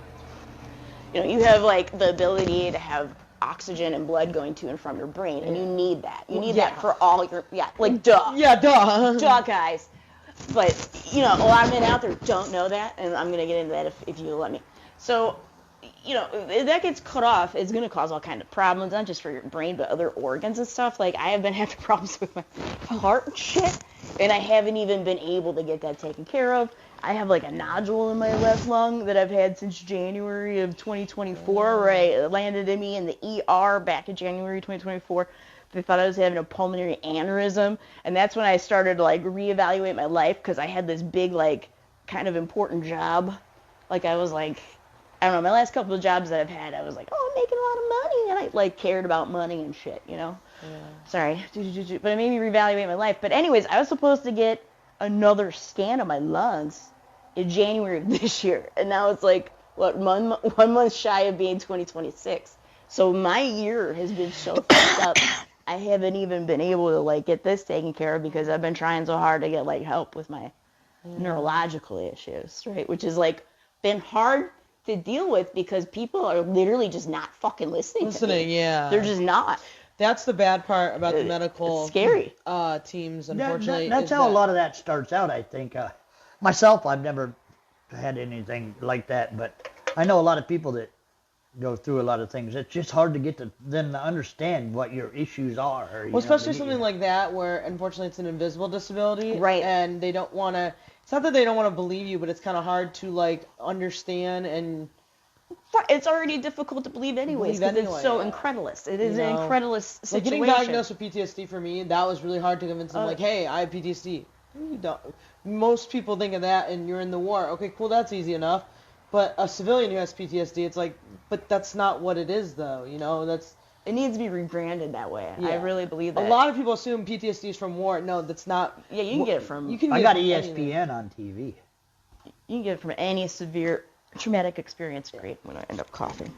You know, you have, like, the ability to have oxygen and blood going to and from your brain, and you need that. You need that for all your, like, duh. Yeah, duh. Duh, guys. But, you know, a lot of men out there don't know that, and I'm going to get into that if you let me. So, you know, if that gets cut off, it's going to cause all kind of problems, not just for your brain, but other organs and stuff. Like, I have been having problems with my heart and shit, and I haven't even been able to get that taken care of. I have, like, a nodule in my left lung that I've had since January of 2024, right? It landed in me in the ER back in January 2024. They thought I was having a pulmonary aneurysm, and that's when I started to, like, reevaluate my life, because I had this big, like, kind of important job. Like, I was, like, I don't know, my last couple of jobs that I've had, I was like, oh, I'm making a lot of money, and I, like, cared about money and shit, you know? Yeah. Sorry. But it made me reevaluate my life. But anyways, I was supposed to get another scan of my lungs in January of this year, and now it's, like, what, 1 month shy of being 2026. So my year has been so fucked up. I haven't even been able to, like, get this taken care of because I've been trying so hard to get, like, help with my neurological issues, right? Which is, like, been hard to deal with because people are literally just not fucking listening to me. Yeah. They're just not. That's the bad part about the medical It's scary. Teams, unfortunately. That's how a lot of that starts out, I think. Myself, I've never had anything like that, but I know a lot of people that go through a lot of things. It's just hard to get them to understand what your issues are. Well, especially something like that where, unfortunately, it's an invisible disability. Right. And they don't want to... It's not that they don't want to believe you, but it's kind of hard to, like, understand and... It's already difficult to believe anyways because it's so incredulous. It is an incredulous situation. Like, getting diagnosed with PTSD for me, that was really hard to convince them, like, hey, I have PTSD. You don't. Most people think of that and you're in the war. Okay, cool, that's easy enough. But a civilian who has PTSD, it's like, but that's not what it is, though. You know, It needs to be rebranded that way. Yeah. I really believe that. A lot of people assume PTSD is from war. No, that's not. Yeah, you can get it from. You can I get got it from ESPN anything. on TV. You can get it from any severe traumatic experience. Great. I'm gonna end up coughing.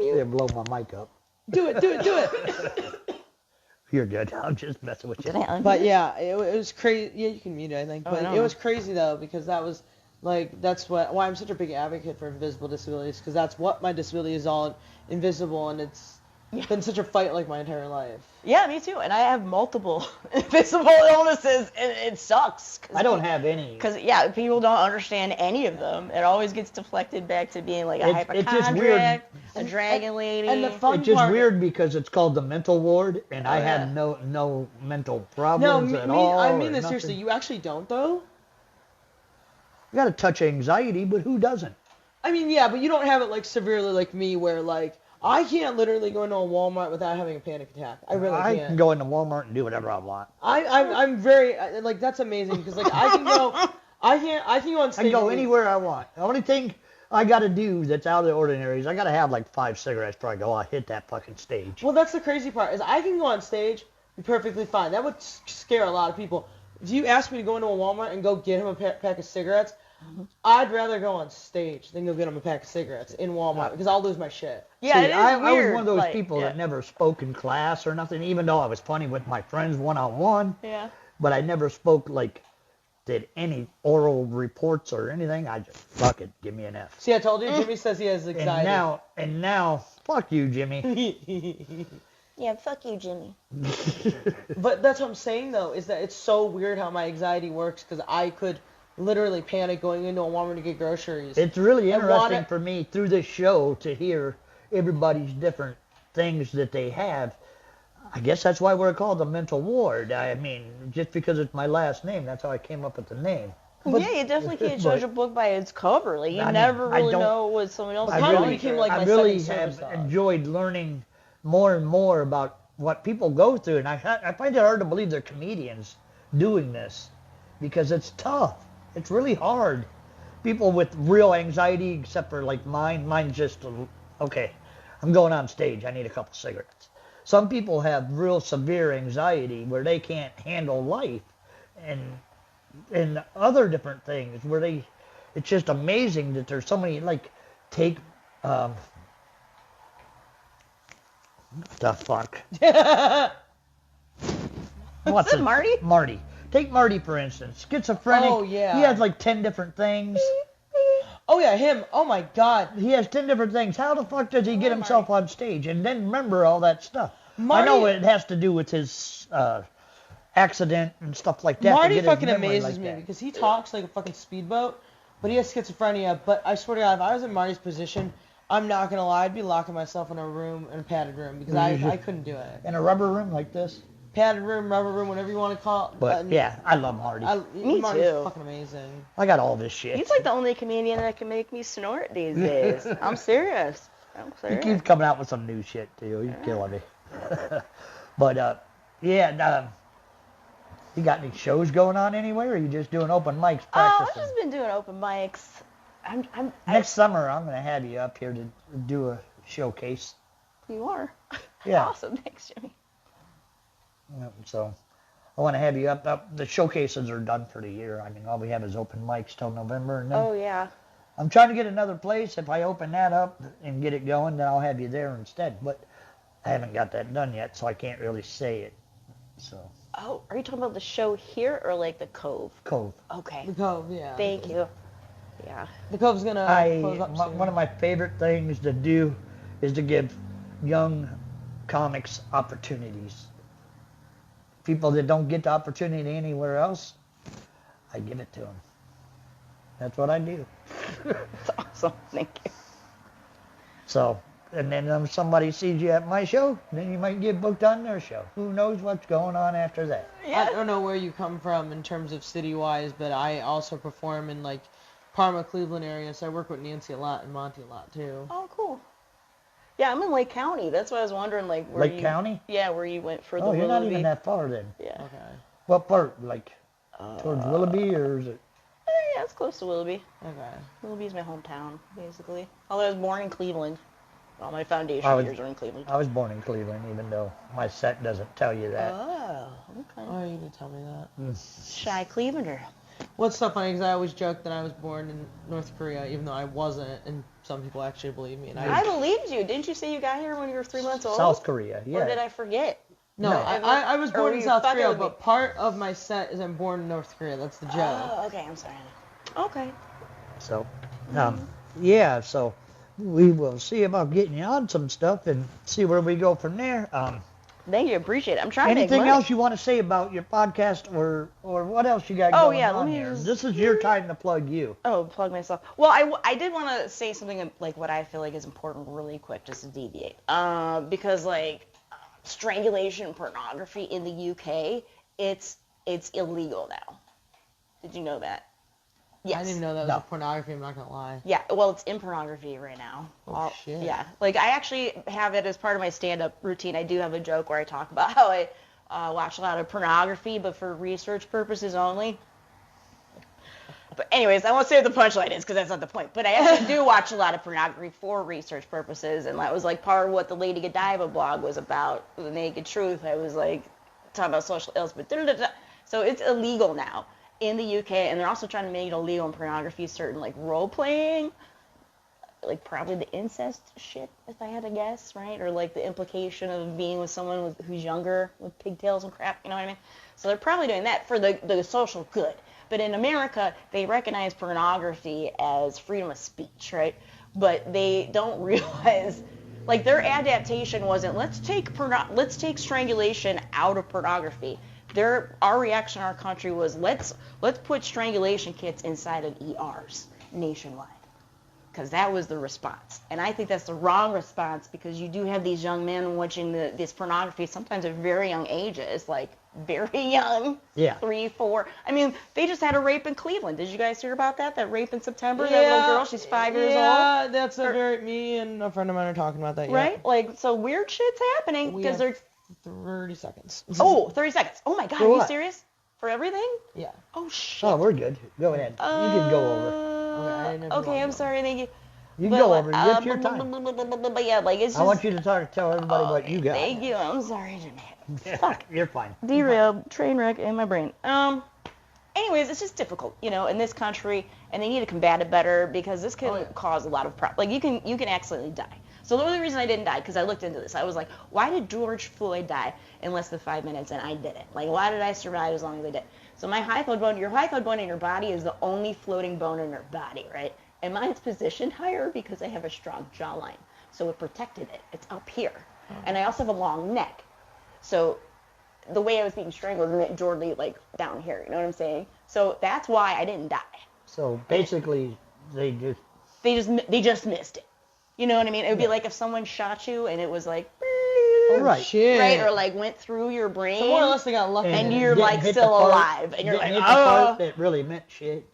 Yeah, blow my mic up. Do it. You're good. I'm just messing with you. Did I unmute But it? yeah, it was crazy. Yeah, you can mute it, I think. Oh, But I don't it know. was crazy though, because that was like why I'm such a big advocate for invisible disabilities, because that's what my disability is, all invisible, and it's been such a fight like my entire life. Yeah, me too. And I have multiple invisible illnesses, and it sucks. I don't have any. Because, yeah, people don't understand any of them. It always gets deflected back to being like a It's just weird. hypochondriac, a dragon lady. And the fun It's just part, weird because it's called the mental ward, and I yeah. had no mental No, problems at all. I mean or this nothing. seriously. You actually don't though. You got a touch of anxiety, but who doesn't? I mean, yeah, but you don't have it like severely like me, where like I can't literally go into a Walmart without having a panic attack. I really I can't. can go into Walmart and do whatever I want. I'm very like that's amazing, because like I can go on I stage. can go and- anywhere I want. The only thing I got to do that's out of the ordinary is I got to have like 5 cigarettes before I go. I hit that fucking stage. Well, that's the crazy part, is I can go on stage, be perfectly fine. That would scare a lot of people. If you ask me to go into a Walmart and go get him a pack of cigarettes, I'd rather go on stage than go get him a pack of cigarettes in Walmart, because I'll lose my shit. yeah, See, it is I was weird. one of those like, people yeah. that never spoke in class or nothing, even though I was funny with my friends one-on-one. Yeah. But I never spoke did any oral reports or anything. I just, fuck it, give me an F. See, I told you, Jimmy says he has anxiety. And now, fuck you, Jimmy. Yeah, fuck you, Jimmy. But that's what I'm saying, though, is that it's so weird how my anxiety works, because I could literally panic going into a Walmart to get groceries. It's really I interesting wanna- for me through this show to hear everybody's different things that they have. I guess that's why we're called the mental ward. I mean, just because it's my last name, that's how I came up with the name. Yeah, you definitely can't judge a book by its cover. Like, you I mean, never I really don't- know what someone else is I going really became through. like I my really second have service dog. enjoyed learning more and more about what people go through, and I find it hard to believe they're comedians doing this, because it's tough. It's really hard. People with real anxiety, except for like mine's just, okay, I'm going on stage, I need a couple cigarettes. Some people have real severe anxiety where they can't handle life, and other different things where it's just amazing that there's so many, take, the fuck? What's it, Marty? Marty. Take Marty, for instance. Schizophrenic. Oh, yeah. He has like 10 different things. Oh, yeah, him. Oh, my God. He has 10 different things. How the fuck does he get himself on stage and then remember all that stuff? Marty- I know it has to do with his accident and stuff like that. to Marty get his fucking memory amazes like me, that. because he talks like a fucking speedboat, but he has schizophrenia. But I swear to God, if I was in Marty's position, I'm not going to lie, I'd be locking myself in a padded room, because I couldn't do it. In a rubber room like this. Padded room, rubber room, whatever you want to call it. But yeah, I love Marty. Me Marty's too. fucking amazing. I got all this shit. He's like the only comedian that can make me snort these days. I'm serious. He keeps coming out with some new shit too. He's killing me. But yeah, you got any shows going on anywhere, or are you just doing open mics Oh, I've practicing? just been doing open mics. Next summer, I'm gonna have you up here to do a showcase. You are. Yeah. Awesome. Thanks, Jimmy. So I want to have you up. The showcases are done for the year. I mean, all we have is open mics till November, and then Oh, yeah. I'm trying to get another place. If I open that up and get it going, then I'll have you there instead. But I haven't got that done yet, so I can't really say it. So Oh, are you talking about the show here or like the Cove? Cove. Okay. The Cove, yeah. Thank you. Yeah. The Cove's going to close up soon. One of my favorite things to do is to give young comics opportunities. People that don't get the opportunity anywhere else, I give it to them. That's what I do. That's awesome. Thank you. So, and then if somebody sees you at my show, then you might get booked on their show. Who knows what's going on after that? I don't know where you come from in terms of city-wise, but I also perform in, like, Parma, Cleveland area, so I work with Nancy a lot and Monty a lot, too. Oh, cool. Yeah, I'm in Lake County. That's why I was wondering, like, where Lake you... County? Yeah, where you went for the Oh, you're not Willoughby. even that far then. Yeah. Okay. What part? Like, towards Willoughby, or is it? Yeah, it's close to Willoughby. Okay. Willoughby's my hometown, basically. Although I was born in Cleveland. All my foundation years are in Cleveland. I was born in Cleveland, even though my set doesn't tell you that. Oh, okay. Oh, you did tell me that. Shy Clevelander. What's so funny, because I always joke that I was born in North Korea, even though I wasn't, and some people actually believe me. And I believed you. Didn't you say you got here when you were 3 months old? South Korea, yeah. Or did I forget? No, No. I was Or born were in you South fucking Korea, with me? but part of my set is I'm born in North Korea. That's the joke. Oh, okay. I'm sorry. Okay. So, yeah, so we will see about getting you on some stuff and see where we go from there. Thank you. Appreciate it. I'm trying to Anything make money. else you want to say about your podcast or what else you got Oh, going yeah, on let me here? just- This is your time to plug you. Oh, plug myself. Well, I did want to say something like what I feel like is important really quick, just to deviate. Because like strangulation and pornography in the UK, it's illegal now. Did you know that? Yes. I didn't even know that was No. a pornography, I'm not going to lie. Yeah, well, it's in pornography right now. Oh, shit. Yeah, like I actually have it as part of my stand-up routine. I do have a joke where I talk about how I watch a lot of pornography, but for research purposes only. But anyways, I won't say what the punchline is because that's not the point. But I actually do watch a lot of pornography for research purposes, and that was like part of what the Lady Godiva blog was about, the Naked Truth. I was like talking about social ills, but so it's illegal now in the UK, and they're also trying to make it illegal in pornography, certain like role playing, like probably the incest shit, if I had to guess, right? Or like the implication of being with someone who's younger with pigtails and crap, you know what I mean? So they're probably doing that for the social good. But in America, they recognize pornography as freedom of speech, right? But they don't realize, like their adaptation wasn't let's take strangulation out of pornography. Our reaction in our country was let's put strangulation kits inside of ERs nationwide, because that was the response. And I think that's the wrong response, because you do have these young men watching this pornography sometimes at very young ages, like very young, Yeah. 3, 4. I mean, they just had a rape in Cleveland. Did you guys hear about that? That rape in September? That little girl, she's 5 years old. Yeah, that's me and a friend of mine are talking about that. Right? Like, so weird shit's happening We because have they're 30 seconds. Oh, 30 seconds. Oh my God, For are you what? serious? For everything? Yeah. Oh shit. Oh, we're good. Go ahead. You can go over. Okay, I didn't know if you Okay, wanted I'm to. sorry, thank you. You can go over. It's your time. But yeah, like it's just. I want you to tell everybody what you got. Thank you. I'm sorry, Jeanette. Fuck. You're fine. Derailed, train wreck in my brain. Anyways, it's just difficult, in this country, and they need to combat it better, because this can cause a lot of problems. Like you can accidentally die. So the only reason I didn't die, because I looked into this, I was like, why did George Floyd die in less than 5 minutes, and I didn't? Like, why did I survive as long as I did? So my hyphoid bone, your hyphoid bone in your body is the only floating bone in your body, right? And mine's positioned higher because I have a strong jawline. So it protected it. It's up here. And I also have a long neck. So the way I was being strangled meant Jordan, like, down here. You know what I'm saying? So that's why I didn't die. So basically, they just missed it. You know what I mean? It would be like if someone shot you and it was like, Oh, Right. shit. right, or like went through your brain. So more or less they got lucky. And it you're, didn't like, hit the still part- alive, and you're didn't like, hit the part "Oh." that really meant shit,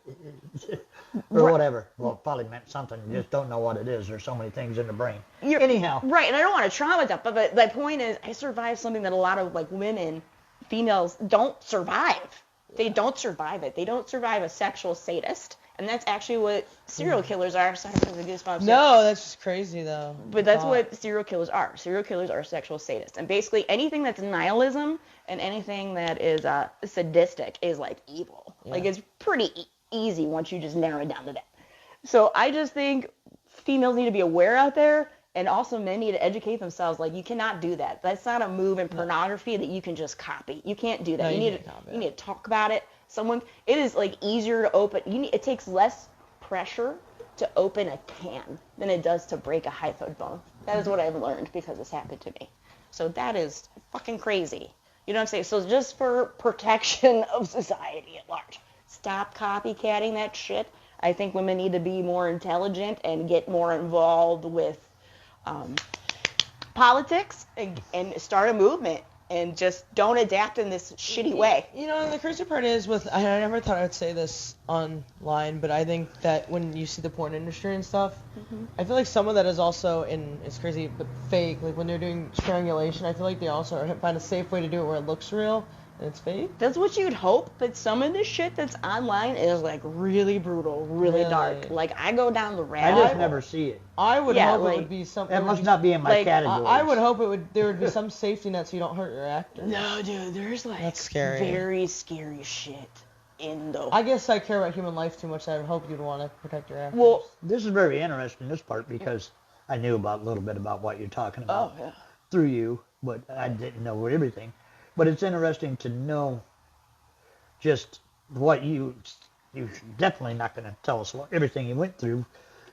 or whatever. Well, it probably meant something. You just don't know what it is. There's so many things in the brain. Anyhow. Right, and I don't want to trauma that, but my point is, I survived something that a lot of, like, women, females, don't survive. They don't survive it. They don't survive a sexual sadist, and that's actually what serial killers are. Sorry for the goosebumps. No, that's just crazy though. But that's what serial killers are. Serial killers are sexual sadists. And basically anything that's nihilism and anything that is sadistic is like evil. Yeah. Like it's pretty easy once you just narrow it down to that. So I just think females need to be aware out there, and also men need to educate themselves. Like, you cannot do that. That's not a move in pornography that you can just copy. You can't do that. No, you you need can't copy you it. need to talk about it. It is like easier to open. It takes less pressure to open a can than it does to break a hyphoid bone. That is what I've learned because this happened to me. So that is fucking crazy. You know what I'm saying? So just for protection of society at large, stop copycatting that shit. I think women need to be more intelligent and get more involved with politics and start a movement. And just don't adapt in this shitty way. You know, the crazy part is I never thought I would say this online, but I think that when you see the porn industry and stuff, I feel like some of that is also, it's crazy, but fake. Like when they're doing strangulation, I feel like they also find a safe way to do it where it looks real. It's fake? That's what you'd hope, but some of the shit that's online is like really brutal, really dark. Like I go down the I rabbit just hole. never see it. I would Yeah, hope like- it would be something. That must not be in my like, category. I would hope there would be some safety net so you don't hurt your actors. No, dude, there's like That's scary. very scary shit in the. I guess I care about human life too much. I would hope you'd want to protect your actors. Well, This is very interesting, this part, because I knew a little bit about what you're talking oh about yeah. through you, but I didn't know everything. But it's interesting to know just what you're definitely not going to tell us everything you went through,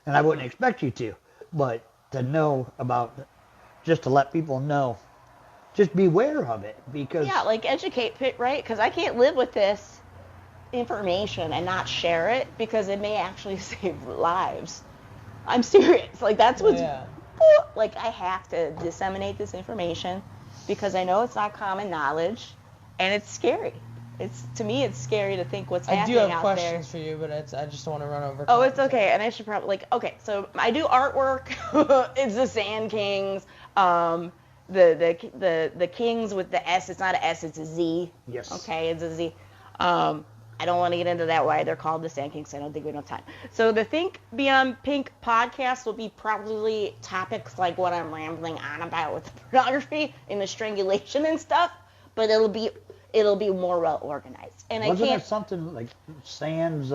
and I wouldn't expect you to, but to know about, just to let people know, just beware of it, because Yeah, like educate, right? Because I can't live with this information and not share it because it may actually save lives. I'm serious. Like that's what's Yeah. like I have to disseminate this information because I know it's not common knowledge and it's scary. To me it's scary to think what's I happening do have out questions there. for you, but I just don't want to run over. Oh, time, it's okay, and I should probably okay. So I do artwork. It's the Sand Kings. The Kings with the S. It's not an S. It's a Z. Yes. Okay, it's a Z. I don't want to get into that why they're called the Sand Kings. I don't think we have time. So the Think Beyond Pink podcast will be probably topics like what I'm rambling on about with the pornography and the strangulation and stuff, but it'll be more well organized. And wasn't I it can't. something like Sands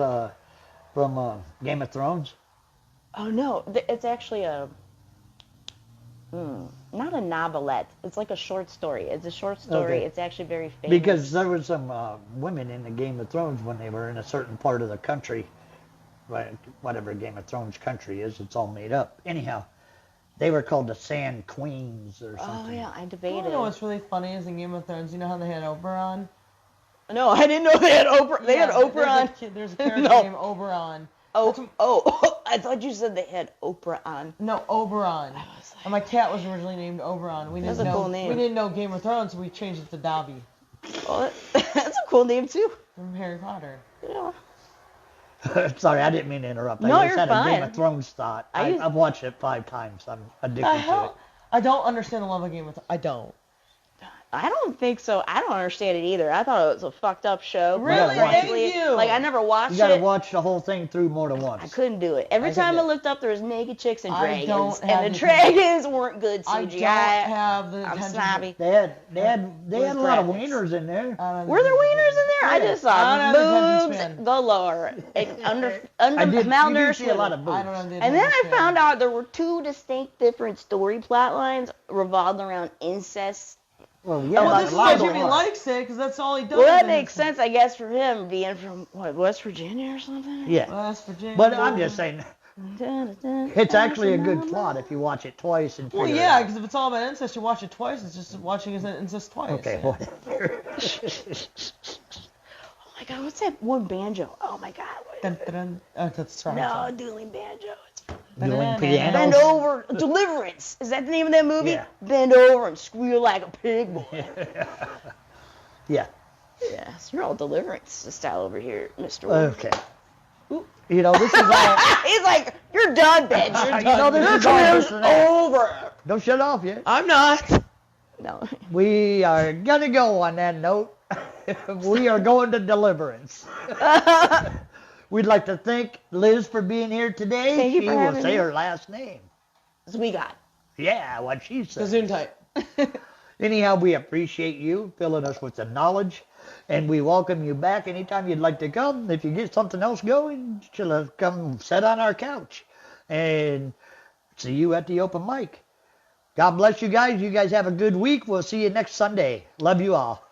from Game of Thrones? Oh no, it's actually a. Not a novelette. It's like a short story. It's a short story. Okay. It's actually very famous. Because there was some women in the Game of Thrones when they were in a certain part of the country, right, whatever Game of Thrones country is, it's all made up. Anyhow, they were called the Sand Queens or something. Oh yeah, I You debated. know what's really funny is in Game of Thrones, you know how they had Oberon? No, I didn't know they had Oprah. They had Oprah on. There's a character No. named Oberon. Oh, I thought you said they had Oprah on. No, Oberon. I was like, And my cat was originally named Oberon. That's a cool name. We didn't know Game of Thrones, so we changed it to Dobby oh, that's a cool name too. from Harry Potter. Yeah. Sorry, I didn't mean to interrupt. No, I just you're had a Game fine. of Thrones thought. I used- I've watched it 5 times. I'm addicted The to it. hell? I don't understand the love of Game of Thrones. I don't. I don't think so. I don't understand it either. I thought it was a fucked up show. Really? Honestly, Thank you. like I never watched You got to it. watch the whole thing through more than I once. couldn't do it. Every I can time do I it. looked up, there was naked chicks and I dragons, don't have and the the- dragons weren't good I don't CGI. have the I'm attention. snobby. They had a lot of graphics. wieners in there. Were there wieners in there? I just saw I don't have the attention boobs span. galore, under I did. You did malnourished see a lot women. of I boobs. don't have the And then I attention span. found out there were 2 distinct different story plot lines revolved around incest. Well, yeah, Well, Well, a this is lot why of Jimmy them are. likes it, because that's all he does. Well, that is makes innocent. sense, I guess, for him being from West Virginia or something. Yeah, West Virginia. but I'm just saying, It's it's actually a good plot if you watch it twice and Well, figure yeah, it because if it's all about incest, you watch it twice. It's just watching incest twice. out. Okay, Yeah. whatever. Oh my God, what's that one banjo? Oh my God. What Dun, dun, dun. Oh, that's right. No, dueling banjo. Doing Bend piano. over. Deliverance. Is that the name of that movie? Yeah. Bend over and squeal like a pig, boy. Yeah. Yes, you're all Deliverance style over here, Mr. Okay. You know, this is all. He's like, you're done, bitch. You're You done. know, this Your is all career's this and that. over. Don't shut off yet. I'm not. No. We are gonna go on that note. We are going to Deliverance. We'd like to thank Liz for being here today. Thank you She for will having say me. her last name. Zwegat. Yeah, what she said. Gesundheit. Anyhow, we appreciate you filling us with the knowledge, and we welcome you back anytime you'd like to come. If you get something else going, come sit on our couch and see you at the open mic. God bless you guys. You guys have a good week. We'll see you next Sunday. Love you all.